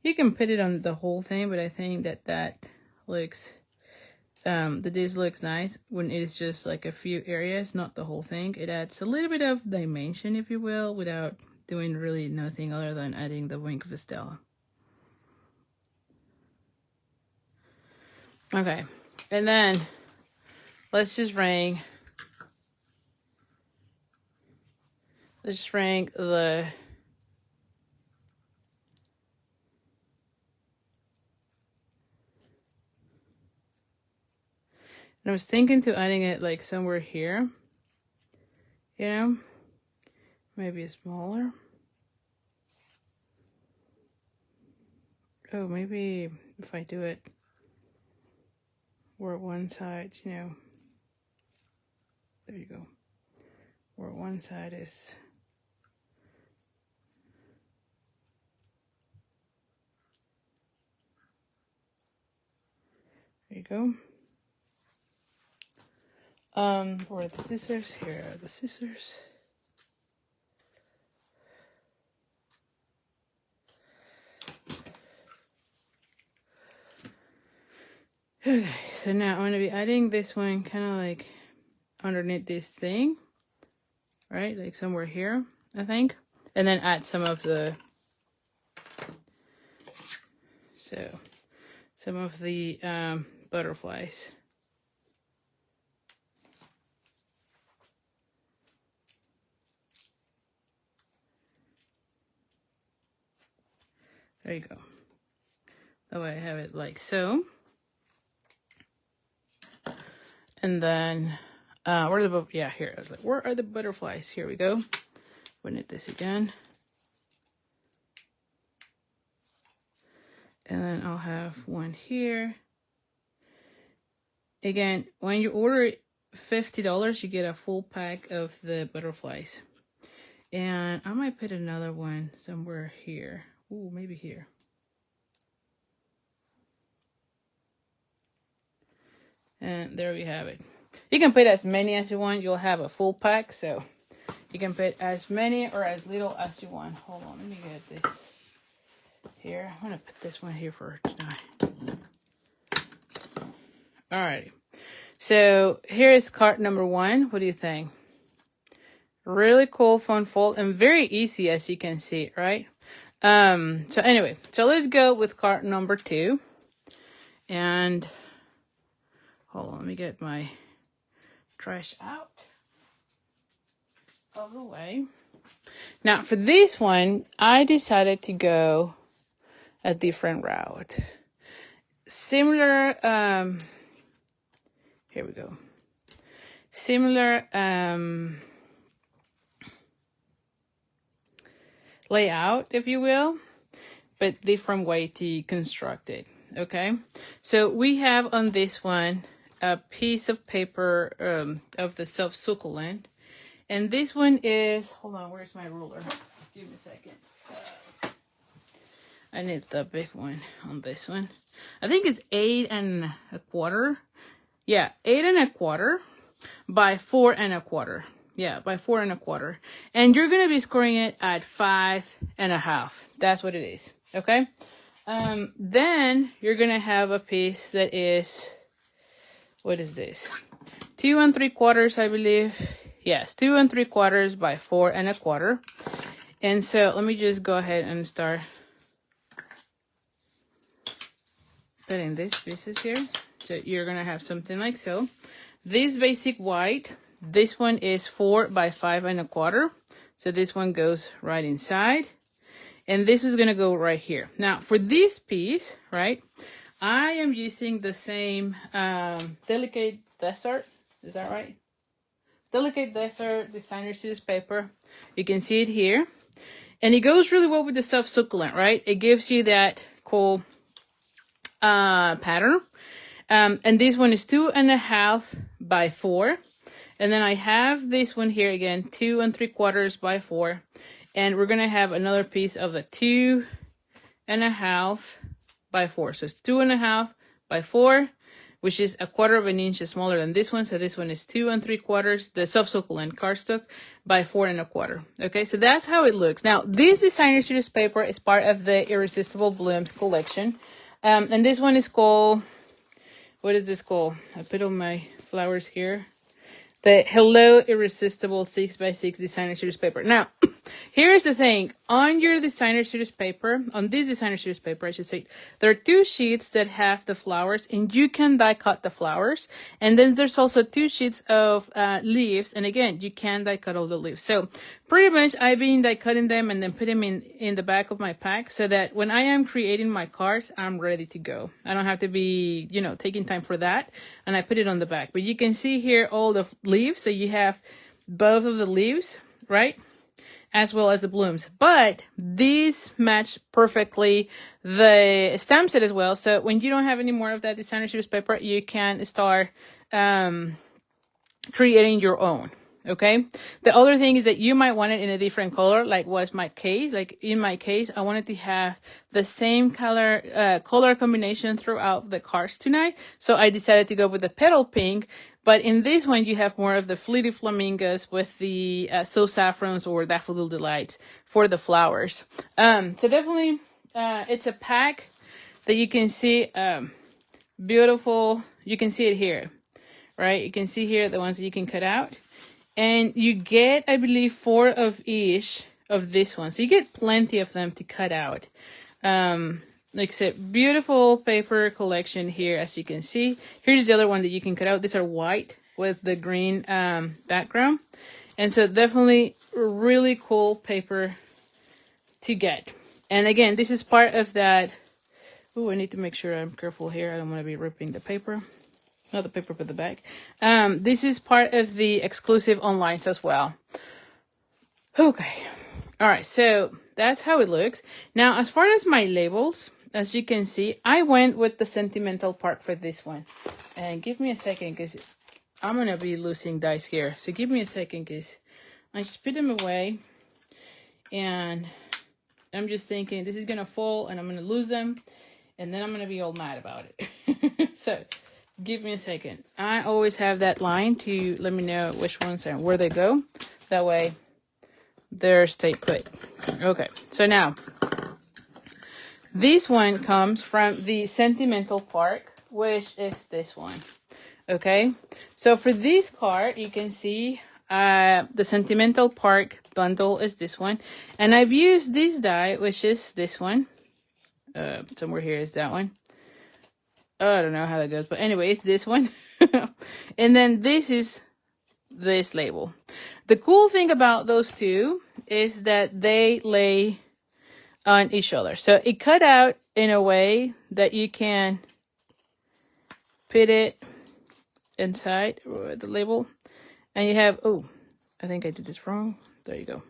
S1: you can put it on the whole thing, but I think that looks, this looks nice when it is just like a few areas, not the whole thing. It adds a little bit of dimension, if you will, without doing really nothing other than adding the wing of Estella. Okay, and then let's just bring the and I was thinking to adding it like somewhere here, you know, maybe smaller. Oh, maybe if I do it where one side, you know, there you go, where one side is, there you go. Where are the scissors? Here are the scissors. Okay, so now I'm gonna be adding this one kind of like underneath this thing, right? Like somewhere here, I think. And then add some of the, butterflies. There you go. That way I have it like so. And then, where are the, yeah, here. I was like, where are the butterflies? Here we go. We'll knit this again. And then I'll have one here. Again, when you order $50, you get a full pack of the butterflies. And I might put another one somewhere here. Ooh, maybe here. And there we have it. You can put as many as you want. You'll have a full pack, so you can put as many or as little as you want. Hold on, let me get this here. I'm gonna put this one here for tonight. All right. So here is card number 1. What do you think? Really cool, fun fold, and very easy, as you can see, right? So anyway, so let's go with card number 2. And hold on, let me get my trash out of the way. Now for this one, I decided to go a different route. Similar, here we go. Similar layout, if you will, but different way to construct it. Okay, so we have on this one a piece of paper of the self-succulent, and this one is, hold on, where's my ruler? Give me a second. I need the big one on this one. I think it's 8 1/4. Yeah, 8 1/4 by 4 1/4. Yeah, by 4 1/4. And you're going to be scoring it at 5 1/2. That's what it is. Okay. Then you're going to have a piece that is, what is this? 2 3/4, I believe. Yes, 2 3/4 by 4 1/4. And so let me just go ahead and start putting these pieces here. So you're going to have something like so. This basic white, this one is 4 by 5 1/4. So this one goes right inside. And this is going to go right here. Now, for this piece, right, I am using the same Delicate Desert. Is that right? Delicate Desert Designer Series paper. You can see it here. And it goes really well with the self-succulent, right? It gives you that cool pattern. And this one is 2 1/2 by 4. And then I have this one here again, 2 3/4 by 4. And we're going to have another piece of the 2 1/2 by 4. So it's 2 1/2 by 4, which is 1/4 inch smaller than this one. So this one is 2 3/4, the self-succulent cardstock, by 4 1/4. Okay, so that's how it looks. Now, this designer series paper is part of the Irresistible Blooms collection. And this one is called, what is this called? I put all my flowers here. The Hello Irresistible 6x6 designer series paper. Now, here's the thing. On your designer series paper, on this designer series paper, I should say, there are 2 sheets that have the flowers, and you can die cut the flowers. And then there's also 2 sheets of leaves, and again, you can die cut all the leaves. So pretty much I've been die cutting them and then put them in the back of my pack so that when I am creating my cards, I'm ready to go. I don't have to be, you know, taking time for that. And I put it on the back. But you can see here all the leaves. So you have both of the leaves, right? As well as the blooms. But these match perfectly the stamp set as well. So when you don't have any more of that designer series paper, you can start creating your own. Okay. The other thing is that you might want it in a different color, like was my case. Like in my case, I wanted to have the same color combination throughout the cards tonight. So I decided to go with the petal pink. But in this one, you have more of the Fleety Flamingos with the So Saffrons or Daffodil Delights for the flowers. So definitely, it's a pack that you can see beautiful. You can see it here, right? You can see here the ones that you can cut out. And you get, I believe, 4 of each of this one. So you get plenty of them to cut out. Like I said, beautiful paper collection here, as you can see. Here's the other one that you can cut out. These are white with the green background. And so definitely really cool paper to get. And again, this is part of that. Oh, I need to make sure I'm careful here. I don't want to be ripping the paper. Not the paper, but the bag. This is part of the exclusive online as well. Okay. All right. So that's how it looks. Now, as far as my labels, as you can see, I went with the sentimental part for this one. And give me a second because I'm going to be losing dice here. So give me a second because I just put them away. And I'm just thinking this is going to fall and I'm going to lose them. And then I'm going to be all mad about it. So give me a second. I always have that line to let me know which ones and where they go. That way they're stay put. Okay, so now this one comes from the Sentimental Park, which is this one. Okay, so for this card, you can see the Sentimental Park bundle is this one. And I've used this die, which is this one. Somewhere here is that one. I don't know how that goes, but anyway, it's this one. And then this is this label. The cool thing about those two is that they lay on each other. So it cut out in a way that you can put it inside the label. And you have, oh, I think I did this wrong. There you go.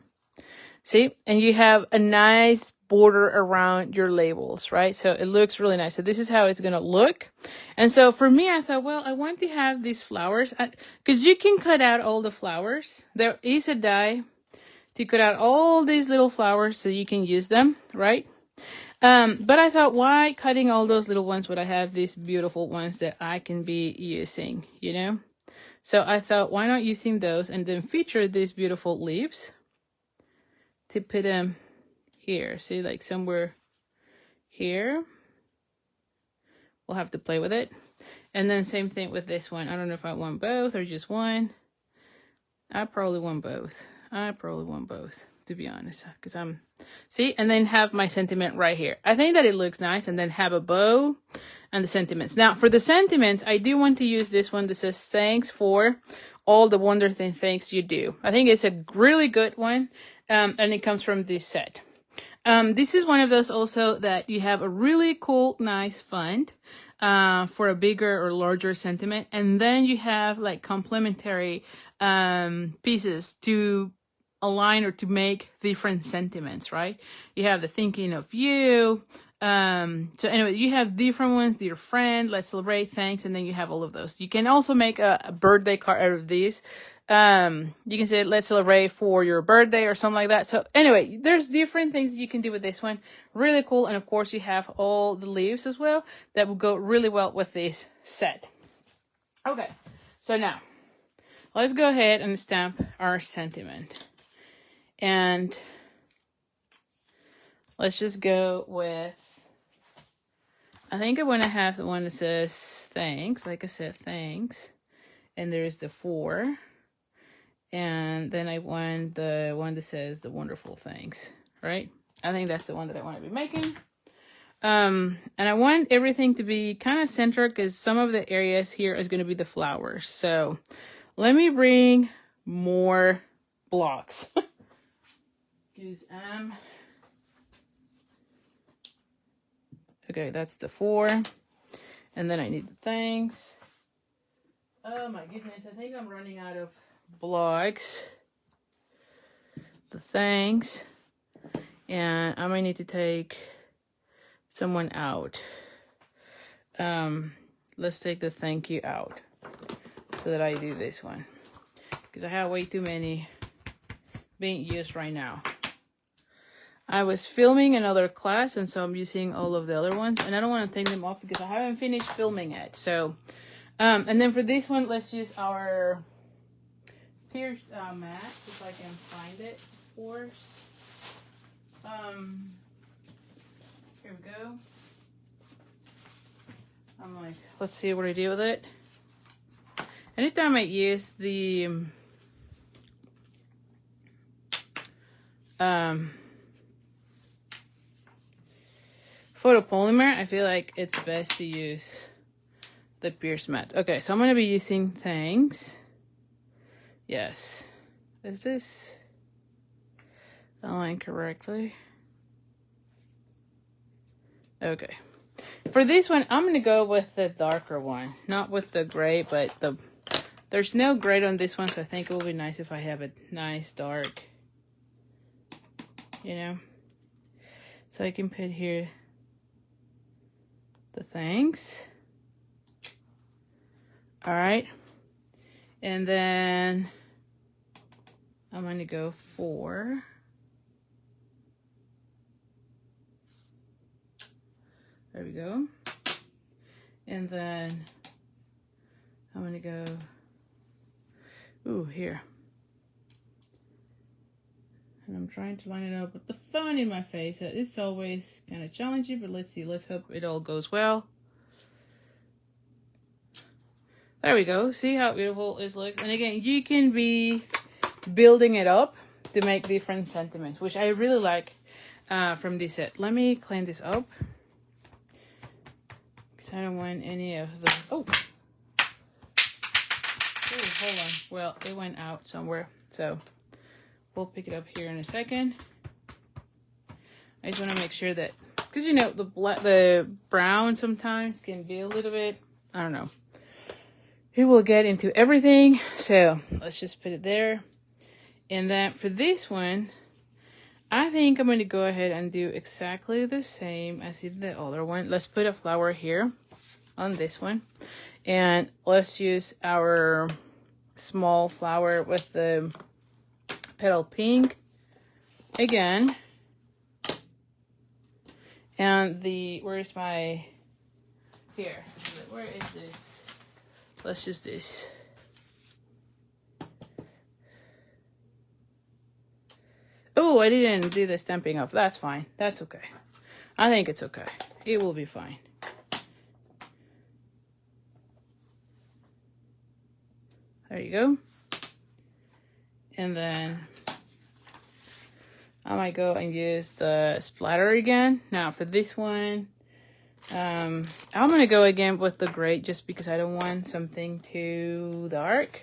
S1: See? And you have a nice border around your labels, right? So it looks really nice. So this is how it's going to look. And so for me, I thought, well, I want to have these flowers because you can cut out all the flowers. There is a die to cut out all these little flowers so you can use them, right? But I thought, why cutting all those little ones when I have these beautiful ones that I can be using, you know? So I thought, why not using those and then feature these beautiful leaves to put them here. See, like somewhere here. We'll have to play with it. And then same thing with this one. I don't know if I want both or just one. I probably want both. To be honest, because see, and then have my sentiment right here. I think that it looks nice, and then have a bow and the sentiments. Now for the sentiments, I do want to use this one that says thanks for all the wonderful things you do. I think it's a really good one, and it comes from this set. This is one of those also that you have a really cool, nice font for a bigger or larger sentiment, and then you have like complementary pieces to align or to make different sentiments, right? You have the thinking of you. So anyway, you have different ones, dear friend, let's celebrate, thanks, and then you have all of those. You can also make a birthday card out of these. You can say, let's celebrate for your birthday or something like that. So anyway, there's different things you can do with this one. Really cool. And of course you have all the leaves as well that will go really well with this set. Okay, so now let's go ahead and stamp our sentiment. And let's just go with, I think I want to have the one that says thanks. Like I said, thanks. And there's the 4. And then I want the one that says the wonderful things, right? I think that's the one that I want to be making. And I want everything to be kind of centered because some of the areas here is going to be the flowers. So let me bring more blocks. Because okay, that's the 4. And then I need the thanks. Oh my goodness, I think I'm running out of blocks. The thanks. And I might need to take someone out. Let's take the thank you out so that I do this one. Because I have way too many being used right now. I was filming another class, and so I'm using all of the other ones, and I don't want to take them off because I haven't finished filming it. So, and then for this one, let's use our Pierce mat, if I can find it, of course. Here we go. I'm like, let's see what I do with it. Anytime I use the photopolymer, I feel like it's best to use the Pierce mat. Okay, so I'm going to be using thanks. Yes. Is this aligned correctly? Okay. For this one, I'm going to go with the darker one. Not with the gray, but there's no gray on this one, so I think it will be nice if I have a nice dark, you know. So I can put here the thanks. All right. And then I'm going to go for there we go. And then I'm gonna go, ooh, here. And I'm trying to line it up with the phone in my face. It's always kind of challenging, but let's see. Let's hope it all goes well. There we go. See how beautiful this looks? And again, you can be building it up to make different sentiments, which I really like from this set. Let me clean this up, because I don't want any of the... Oh, hold on. Well, it went out somewhere, so we'll pick it up here in a second. I just want to make sure that, because you know, the brown sometimes can be a little bit, I don't know. It will get into everything, so let's just put it there. And then for this one, I think I'm going to go ahead and do exactly the same as in the other one. Let's put a flower here on this one. And let's use our small flower with the petal pink again. And where's my, here, where is this? Let's use this. Oh, I didn't do the stamping off. That's fine. That's okay. I think it's okay. It will be fine. There you go. And then I might go and use the splatter again. Now for this one, I'm going to go again with the gray just because I don't want something too dark.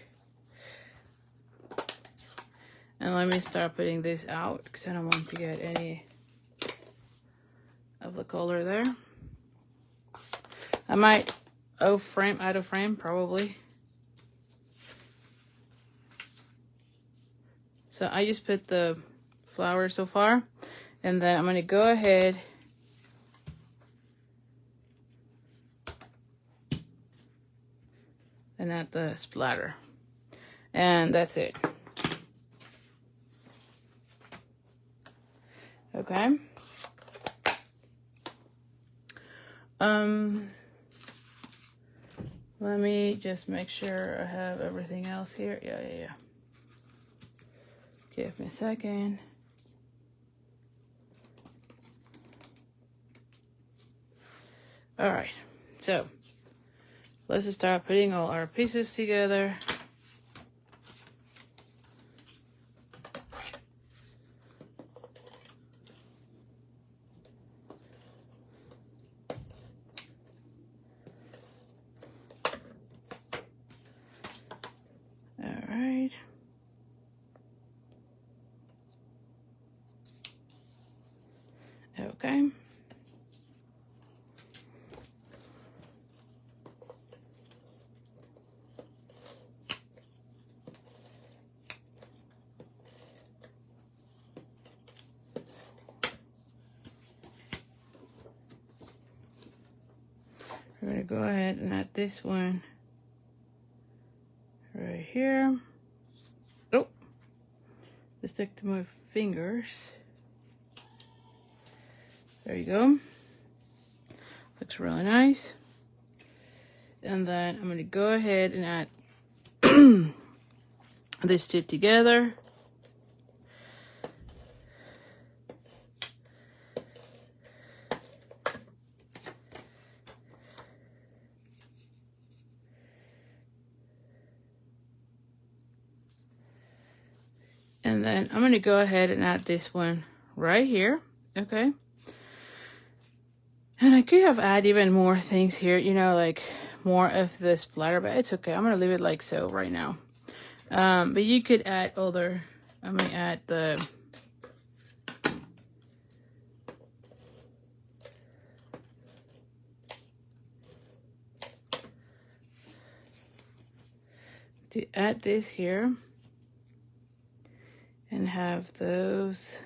S1: And let me start putting this out because I don't want to get any of the color there. I might out of frame probably. So I just put the flower so far, and then I'm going to go ahead and add the splatter, and that's it. Okay. Let me just make sure I have everything else here. Yeah. Give me a second. All right, so let's just start putting all our pieces together. All right. Okay. We're going to go ahead and add this one right here. Oh, let's stick to my fingers. There you go. Looks really nice. And then I'm going to go ahead and add these two together. And then I'm going to go ahead and add this one right here. Okay. And I could have added even more things here, you know, like more of the splatter, but it's okay. I'm going to leave it like so right now. But you could add other, I'm going to add the to add this here and have those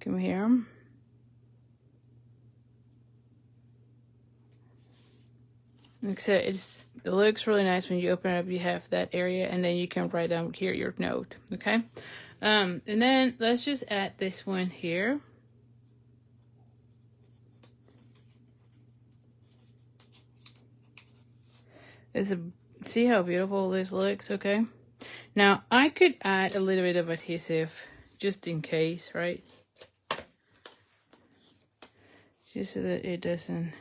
S1: come here. Like I said, it looks really nice when you open it up. You have that area, and then you can write down here your note. Okay, and then let's just add this one here. It's see how beautiful this looks, okay? Now, I could add a little bit of adhesive just in case, right? Just so that it doesn't...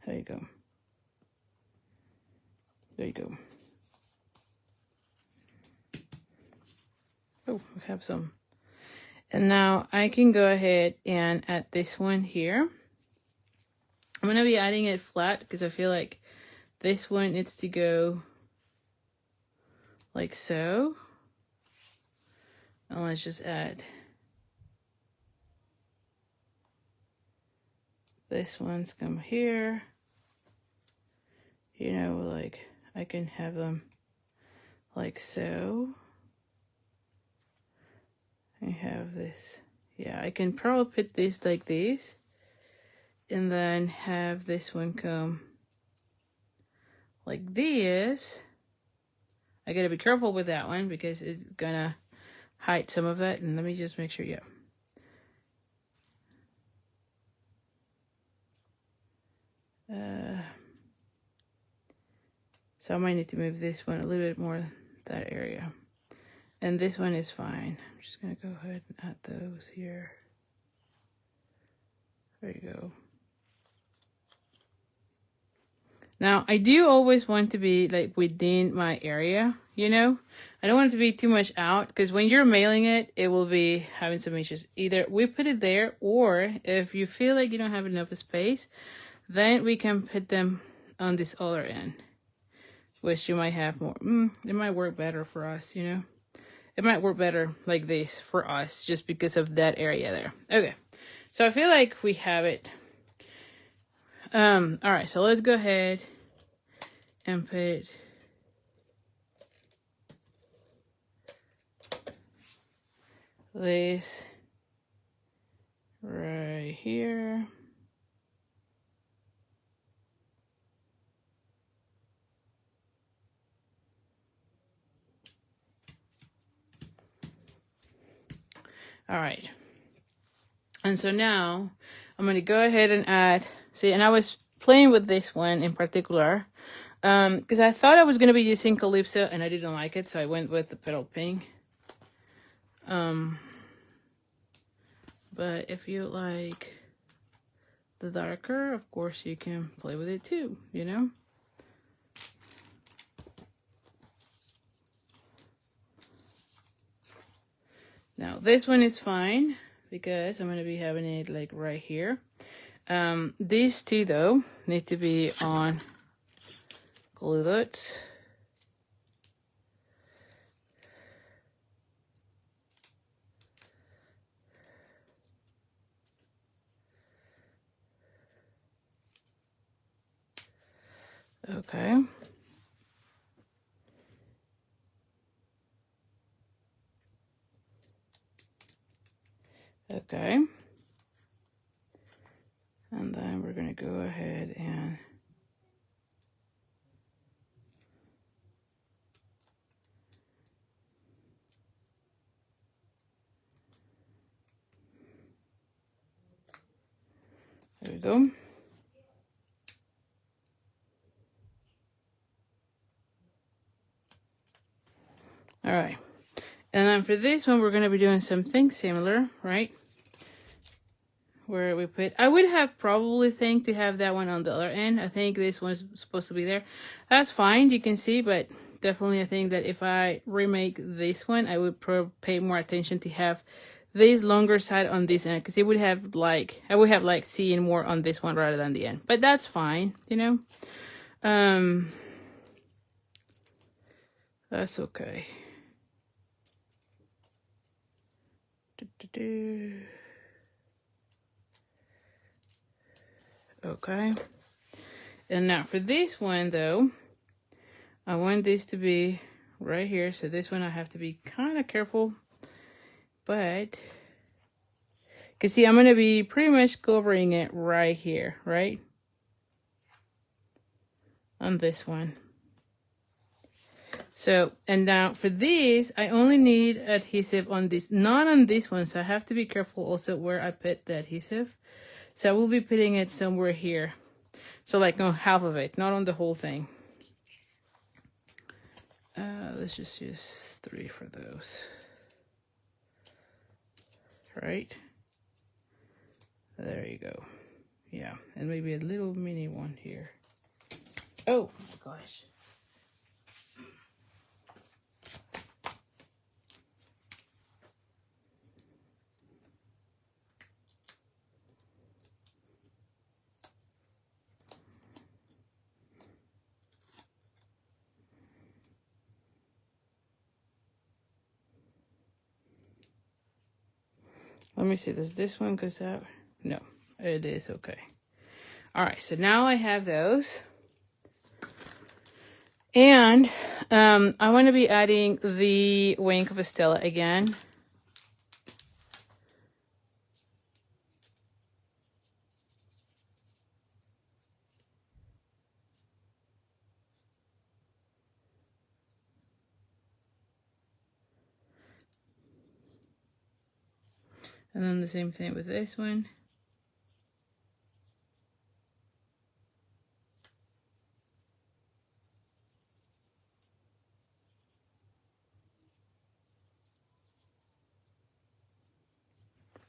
S1: There you go. There you go. Oh, we have some. And now I can go ahead and add this one here. I'm going to be adding it flat because I feel like this one needs to go like so. And let's just add this one's come here. You know, like I can have them like so. I have this. Yeah, I can probably put this like this. And then have this one come like this. I gotta be careful with that one because it's gonna hide some of that. And let me just make sure, yeah. So I might need to move this one a little bit more, that area. And this one is fine. I'm just gonna go ahead and add those here. There you go. Now, I do always want to be like within my area, you know? I don't want it to be too much out because when you're mailing it, it will be having some issues. Either we put it there, or if you feel like you don't have enough space, then we can put them on this other end, which you might have more. It might work better for us, you know? It might work better like this for us just because of that area there. Okay, so I feel like we have it. All right, so let's go ahead and put this right here. All right. And so now I'm going to go ahead and add, see, and I was playing with this one in particular because I thought I was going to be using Calypso and I didn't like it. So I went with the Petal Pink. But if you like the darker, of course you can play with it too, you know? Now this one is fine because I'm going to be having it like right here. These two though need to be on glue dots. Okay. Okay. And then we're going to go ahead and there we go. All right. And then for this one, we're going to be doing something similar, right? Where we put, I would have probably think to have that one on the other end. I think this one's supposed to be there. That's fine, you can see, but definitely I think that if I remake this one, I would pay more attention to have this longer side on this end, because it would have like, I would have like seeing more on this one rather than the end. But that's fine, you know? That's okay. Okay. And now for this one though, I want this to be right here. So this one I have to be kind of careful, but because see, I'm going to be pretty much covering it right here, right? On this one. So, and now for these, I only need adhesive on this, not on this one. So I have to be careful also where I put the adhesive. So I will be putting it somewhere here. So like on half of it, not on the whole thing. Let's just use 3 for those. Right? There you go. Yeah, and maybe a little mini one here. Oh my gosh. Let me see, does this one goes out? No, it is okay. All right, so now I have those. And I want to be adding the wing of a Stella again. And then the same thing with this one.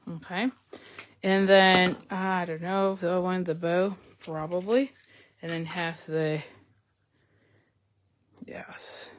S1: Okay. And then, I don't know if I want the bow, probably. And then have the, yes.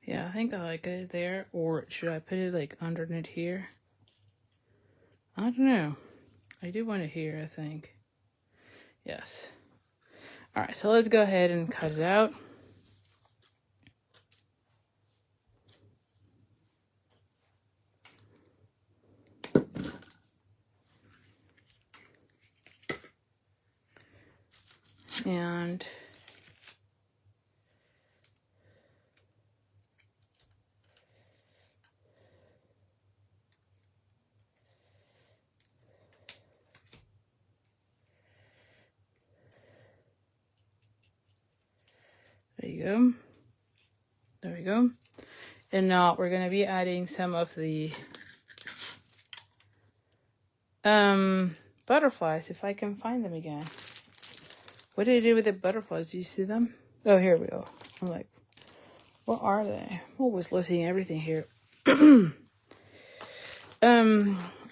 S1: Yeah, I think I like it there. Or should I put it like underneath here? I don't know. I do want it here, I think. Yes. All right, so let's go ahead and cut it out. And there you go. There we go. And now we're going to be adding some of the butterflies, if I can find them again. What did I do with the butterflies? Do you see them? Oh, here we go. I'm like, what are they? I'm always losing everything here.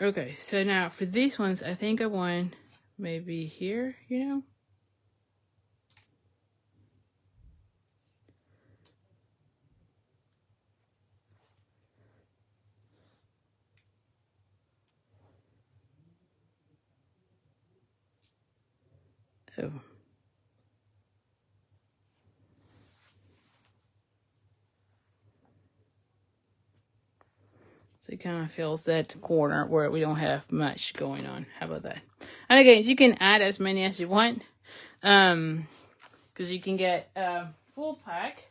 S1: Okay, so now for these ones, I think I want maybe here, you know? Oh. So it kind of fills that corner where we don't have much going on. How about that? And again, you can add as many as you want. Because you can get a full pack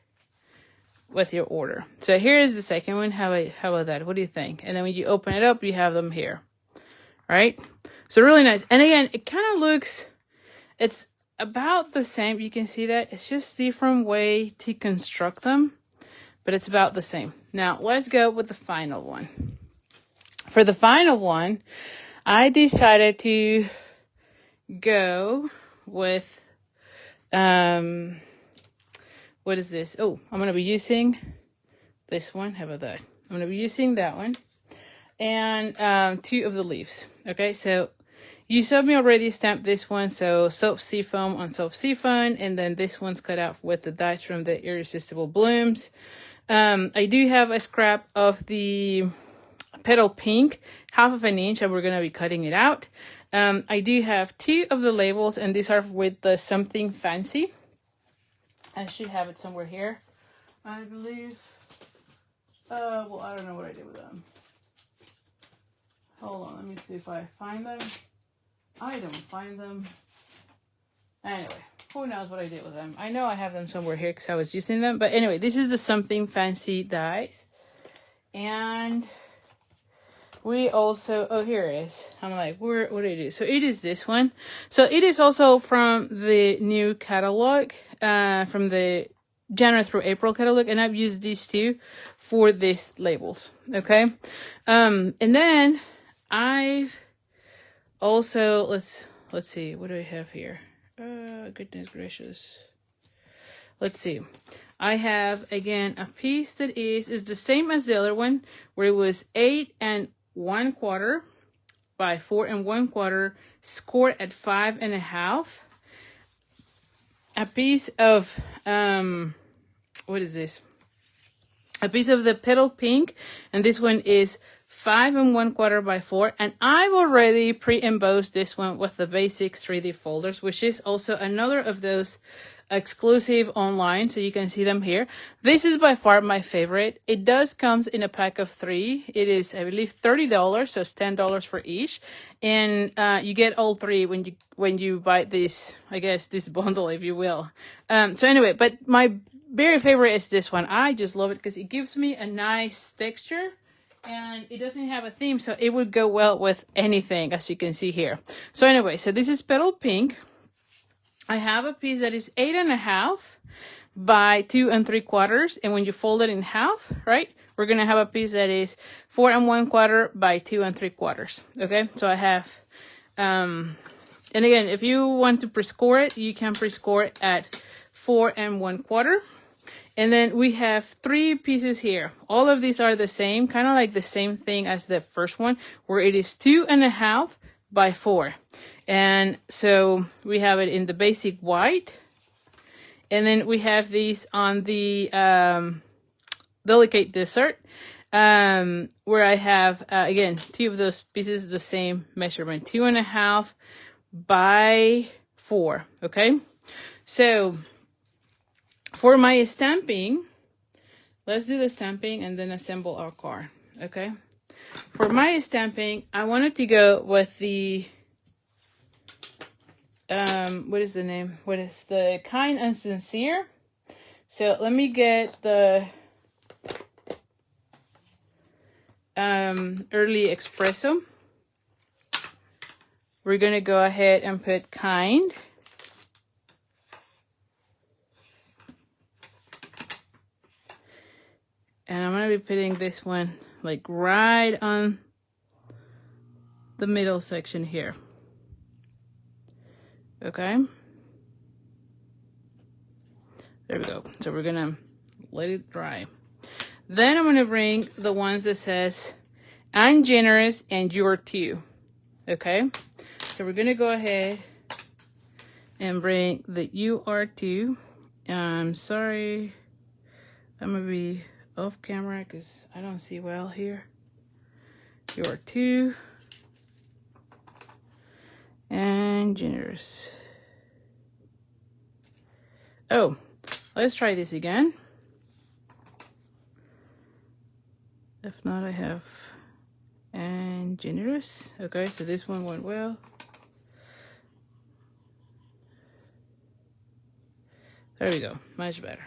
S1: with your order. So here is the second one. How about that? What do you think? And then when you open it up, you have them here. Right? So really nice. And again, it kind of looks, it's about the same. You can see that. It's just different way to construct them. But it's about the same. Now, let's go with the final one. For the final one, I decided to go with, what is this? Oh, I'm going to be using this one. How about that? I'm going to be using that one. And 2 of the leaves. Okay, so you saw me already stamp this one. So soft seafoam on soft seafoam. And then this one's cut out with the dies from the Irresistible Blooms. I do have a scrap of the petal pink, 1/2 inch, and we're going to be cutting it out. I do have 2 of the labels, and these are with the Something Fancy. I should have it somewhere here, I believe. Well, I don't know what I did with them. Hold on, let me see if I find them. I don't find them. Anyway, who knows what I did with them. I know I have them somewhere here because I was using them. But anyway, this is the Something Fancy dies. And we also, oh, here it is. I'm like, what do I do? So it is this one. So it is also from the new catalog, from the January through April catalog. And I've used these two for these labels. Okay. And then I've also, let's see, what do I have here? Goodness gracious. Let's see. I have, again, a piece that is the same as the other one, where it was 8 1/4 by 4 1/4, scored at 5 1/2. A piece of, what is this? A piece of the petal pink, and this one is 5 1/4 by 4, and I've already pre-embossed this one with the basic 3D folders, which is also another of those exclusive online, so you can see them here. This is by far my favorite. It does comes in a pack of 3. It is, I believe, $30, so it's $10 for each, and you get all 3 when you buy this, I guess, this bundle, if you will. So anyway, but my very favorite is this one. I just love it because it gives me a nice texture. And it doesn't have a theme, so it would go well with anything, as you can see here. So anyway, so this is petal pink. I have a piece that is 8 1/2 by 2 3/4. And when you fold it in half, right, we're going to have a piece that is 4 1/4 by 2 3/4. Okay, so I have, and again, if you want to pre-score it, you can pre-score it at 4 1/4. And then we have 3 pieces here. All of these are the same, kind of like the same thing as the first one, where it is 2 1/2 by 4. And so we have it in the basic white. And then we have these on the delicate dessert, where I have, again, 2 of those pieces, the same measurement, 2 1/2 by 4. Okay. So for my stamping, let's do the stamping and then assemble our card, okay? For my stamping, I wanted to go with the, what is the name? What is the Kind and Sincere? So let me get the Early Espresso. We're gonna go ahead and put Kind. And I'm going to be putting this one like right on the middle section here. Okay. There we go. So we're going to let it dry. Then I'm going to bring the ones that says, I'm generous and you're too. Okay. So we're going to go ahead and bring the you are too. I'm sorry. I'm going to be off camera because I don't see well here. You are too and generous. Oh, let's try this again. If not, I have and generous. Okay, so this one went well. There we go, much better.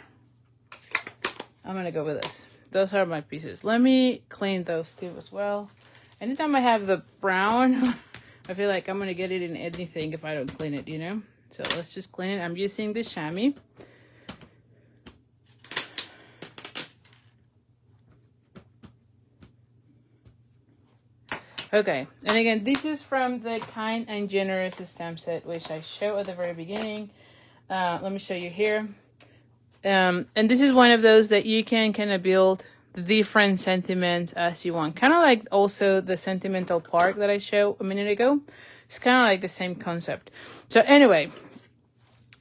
S1: I'm gonna go with this. Those are my pieces. Let me clean those two as well. Anytime I have the brown, I feel like I'm gonna get it in anything if I don't clean it, you know? So let's just clean it. I'm using the chamois. Okay, and again, this is from the Kind and Generous stamp set, which I showed at the very beginning. Let me show you here. And this is one of those that you can kind of build the different sentiments as you want. Kind of like also the sentimental park that I showed a minute ago. It's kind of like the same concept. So anyway,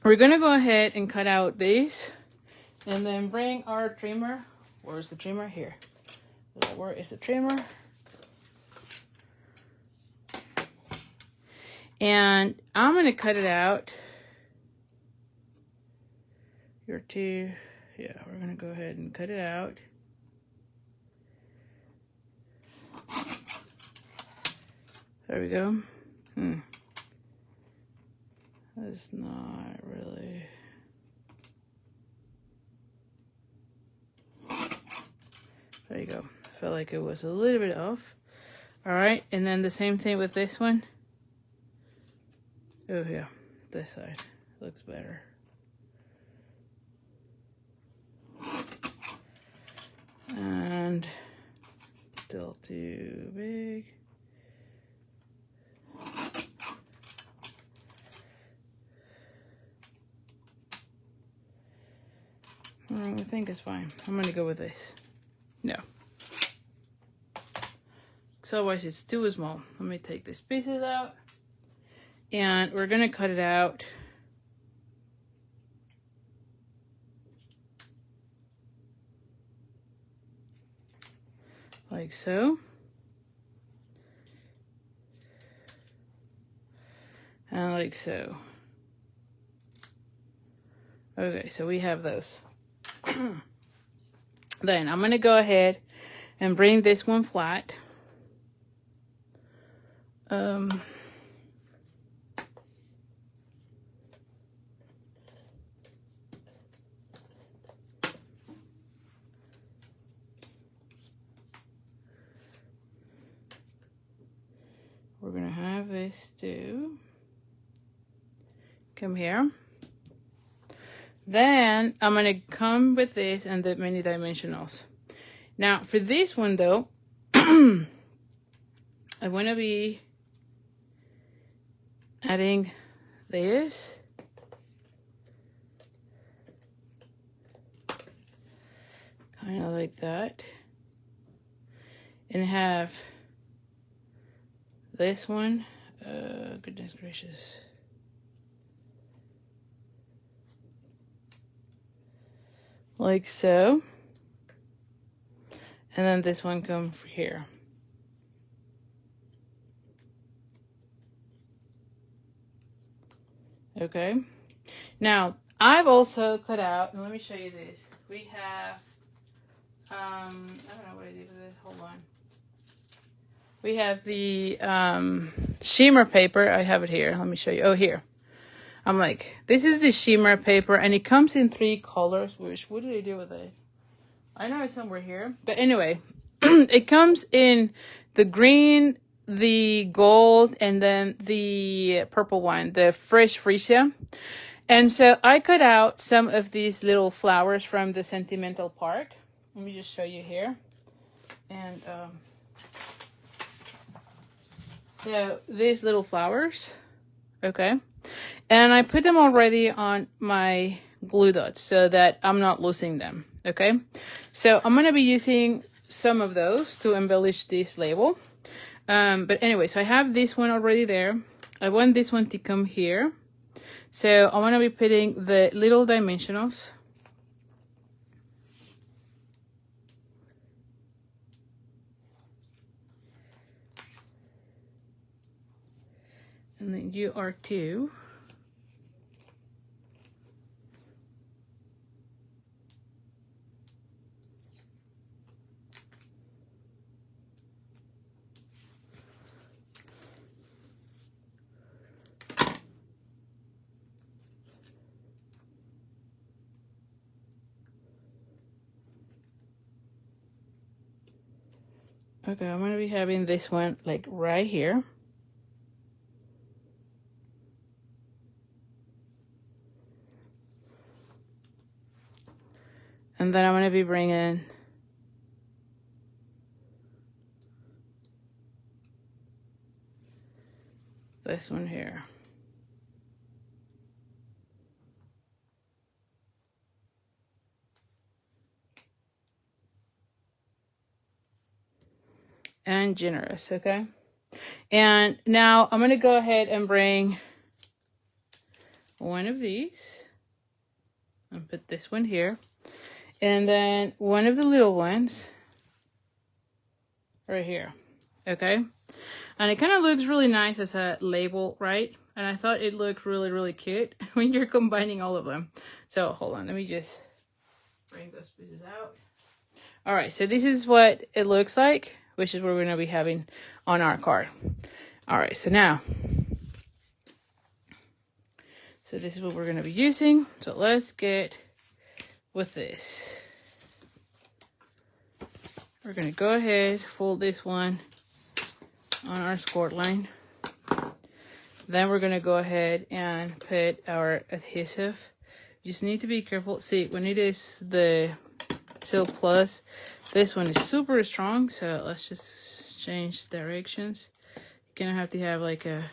S1: we're going to go ahead and cut out these and then bring our trimmer. Where's the trimmer? Here. Where is the trimmer? And I'm going to cut it out. Here too. Yeah, we're going to go ahead and cut it out. There we go. That's not really. There you go. I felt like it was a little bit off. All right, and then the same thing with this one. Oh yeah, this side looks better. And still too big. I think it's fine. I'm gonna go with this. No. So otherwise it's too small. Let me take these pieces out. And we're gonna cut it out. Like so. And like so. Okay, so we have those. Then I'm gonna go ahead and bring this one flat. We're gonna have this too. Come here. Then I'm gonna come with this and the mini dimensionals. Now for this one though, I wanna be adding this. Kind of like that. And have this one. Goodness gracious. Like so. And then this one comes here. Okay. Now, I've also cut out, and let me show you this. We have, I don't know what I did with this. Hold on. We have the shimmer paper. I have it here. Let me show you. Oh, here. I'm like, this is the shimmer paper, and it comes in 3 colors. Which, what did I do with it? I know it's somewhere here. But anyway, it comes in the green, the gold, and then the purple one, the fresh freesia. And so I cut out some of these little flowers from the Sentimental Park. Let me just show you here. And so these little flowers, okay. And I put them already on my glue dots so that I'm not losing them, okay. So I'm going to be using some of those to embellish this label. But anyway, so I have this one already there. I want this one to come here. So I want to be putting the little dimensionals. And then you are too. Okay, I'm going to be having this one like right here. And then I'm going to be bringing this one here. And generous, okay? And now I'm going to go ahead and bring one of these and put this one here. And then one of the little ones right here, okay? And it kind of looks really nice as a label, right? And I thought it looked really, really cute when you're combining all of them. So hold on, let me just bring those pieces out. All right, so this is what it looks like, which is what we're gonna be having on our card. All right, so now, So this is what we're going to be using. So let's get with this. We're going to go ahead, fold this one on our score line. Then we're going to go ahead and put our adhesive. You just need to be careful. See, when it is the Silk Plus, this one is super strong. So let's just change directions. You're going to have like a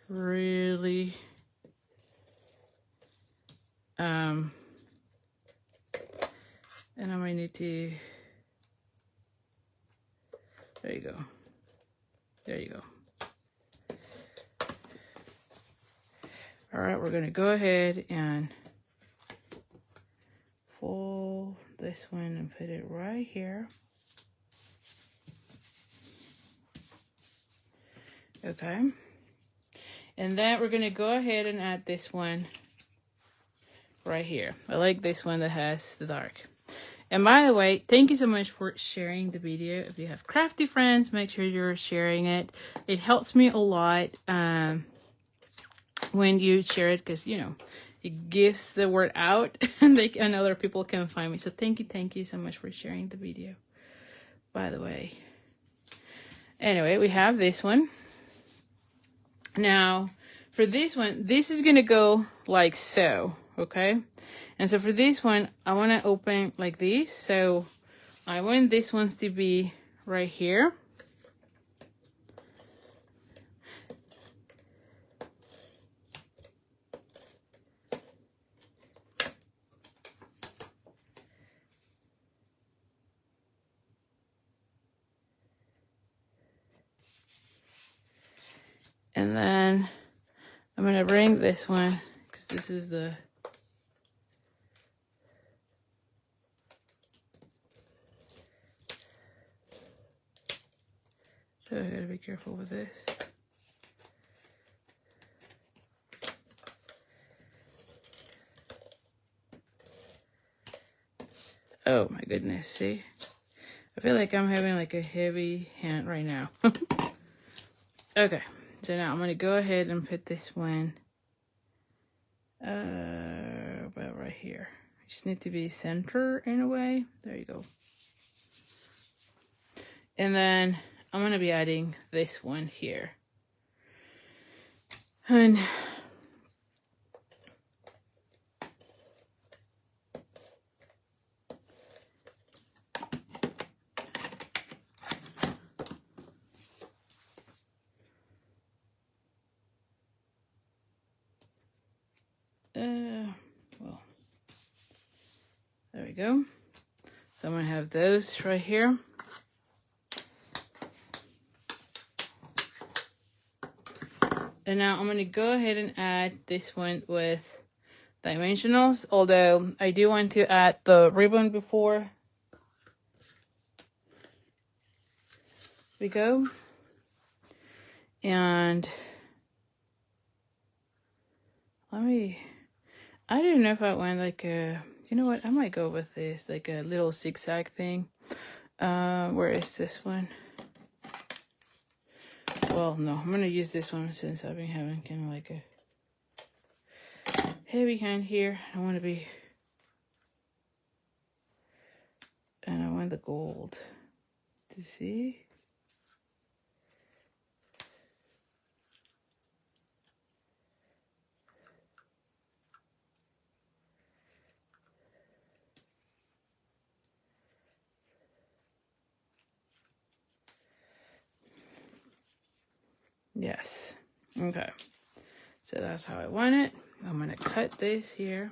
S1: really and I might need to, there you go. There you go. All right, we're gonna go ahead and fold this one and put it right here. Okay. And then we're gonna go ahead and add this one right here. I like this one that has the dark. And by the way, thank you so much for sharing the video. If you have crafty friends, make sure you're sharing it. It helps me a lot when you share it, because, you know, it gives the word out and other people can find me. So thank you so much for sharing the video, by the way. Anyway, we have this one. Now, for this one, this is going to go like so, okay? And so for this one, I want to open like this. So I want this one to be right here. And then I'm going to bring this one, because this is the... So I gotta be careful with this. Oh my goodness, see? I feel like I'm having like a heavy hand right now. Okay, so now I'm gonna go ahead and put this one about right here. You just need to be center in a way. There you go. And then I'm gonna be adding this one here. And well, there we go. So I'm gonna have those right here. And now I'm going to go ahead and add this one with dimensionals, although I do want to add the ribbon before we go. And I don't know if I want like a, you know what, I might go with this, like a little zigzag thing. Where is this one? Well, no, I'm going to use this one since I've been having kind of like a heavy hand here. I want to be, and I want the gold to see. Yes. Okay. So that's how I want it. I'm going to cut this here.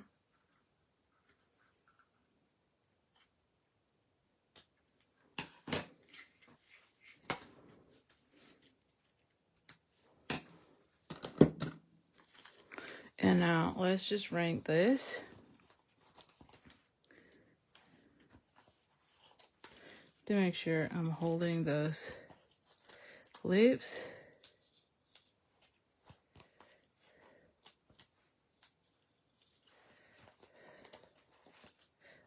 S1: And now let's just rank this. To make sure I'm holding those lips.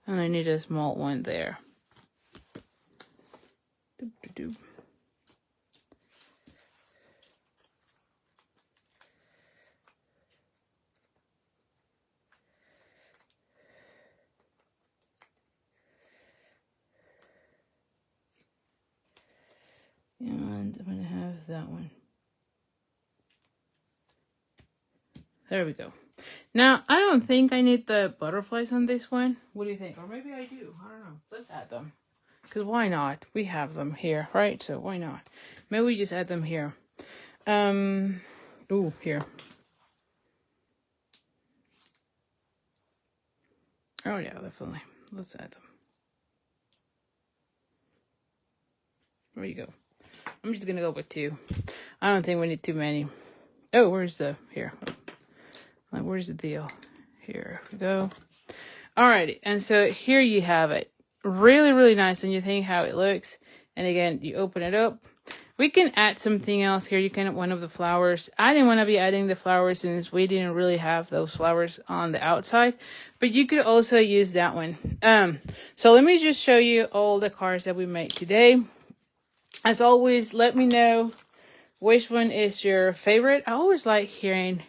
S1: And I need a small one there. Doop, doop, doop. And I'm going to have that one. There we go. Now, I don't think I need the butterflies on this one. What do you think? Or maybe I do. I don't know. Let's add them. Because why not? We have them here, right? So why not? Maybe we just add them here. Ooh, here. Oh, yeah, definitely. Let's add them. There you go. I'm just going to go with 2. I don't think we need too many. Oh, where's the... Here. Like, where's the deal? Here we go. Alrighty. And so here you have it. Really, really nice. And you think how it looks. And again, you open it up. We can add something else here. You can add one of the flowers. I didn't want to be adding the flowers since we didn't really have those flowers on the outside. But you could also use that one. So let me just show you all the cards that we made today. As always, let me know which one is your favorite. I always like hearing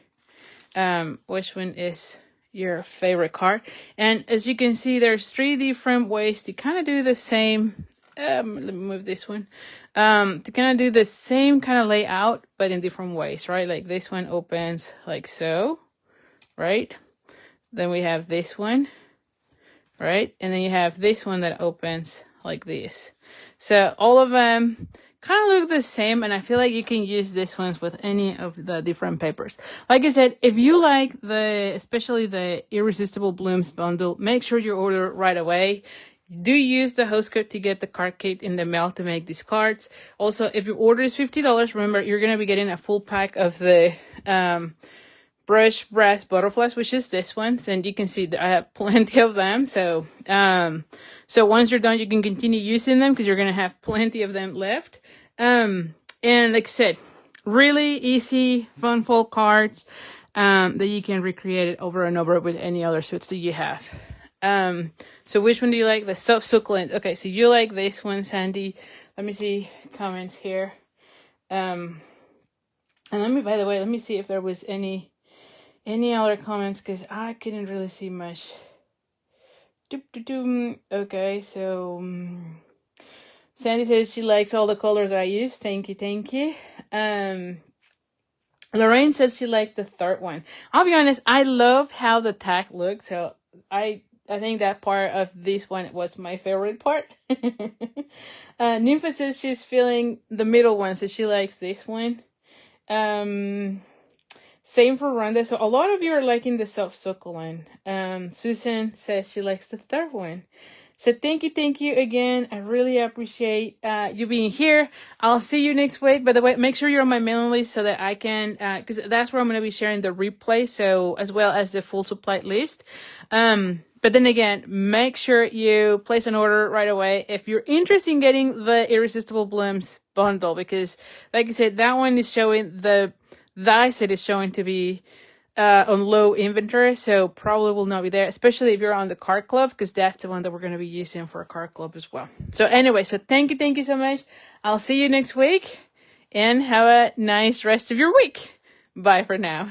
S1: which one is your favorite card. And as you can see, there's 3 different ways to kind of do the same. Let me move this one. To kind of do the same kind of layout, but in different ways, right? Like this one opens like so, right? Then we have this one, right? And then you have this one that opens like this. So all of them kind of look the same, and I feel like you can use these ones with any of the different papers. Like I said, if you like especially the Irresistible Blooms bundle, make sure you order right away. Do use the host code to get the card kit in the mail to make these cards. Also, if your order is $50, remember, you're going to be getting a full pack of the brush brass butterflies, which is this one. And you can see that I have plenty of them. So once you're done, you can continue using them because you're going to have plenty of them left. And like I said, really easy, fun, full cards that you can recreate it over and over with any other suits that you have. So which one do you like? The soft succulent. Okay, so you like this one, Sandy. Let me see comments here. And by the way, let me see if there was any other comments because I couldn't really see much. Okay, so Sandy says she likes all the colors I use. Thank you. Lorraine says she likes the third one. I'll be honest, I love how the tag looks. So I think that part of this one was my favorite part. Nympha says she's feeling the middle one, so she likes this one. Same for Rhonda. So a lot of you are liking the soft succulent. Susan says she likes the third one. So thank you again. I really appreciate you being here. I'll see you next week. By the way, make sure you're on my mailing list so that I can, because that's where I'm going to be sharing the replay, so as well as the full supply list. But then again, make sure you place an order right away if you're interested in getting the Irresistible Blooms bundle, because like I said, that one is showing the set is showing to be on low inventory, so probably will not be there, especially if you're on the card club, because that's the one that we're going to be using for a card club as well. So anyway, so thank you so much. I'll see you next week, and have a nice rest of your week. Bye for now.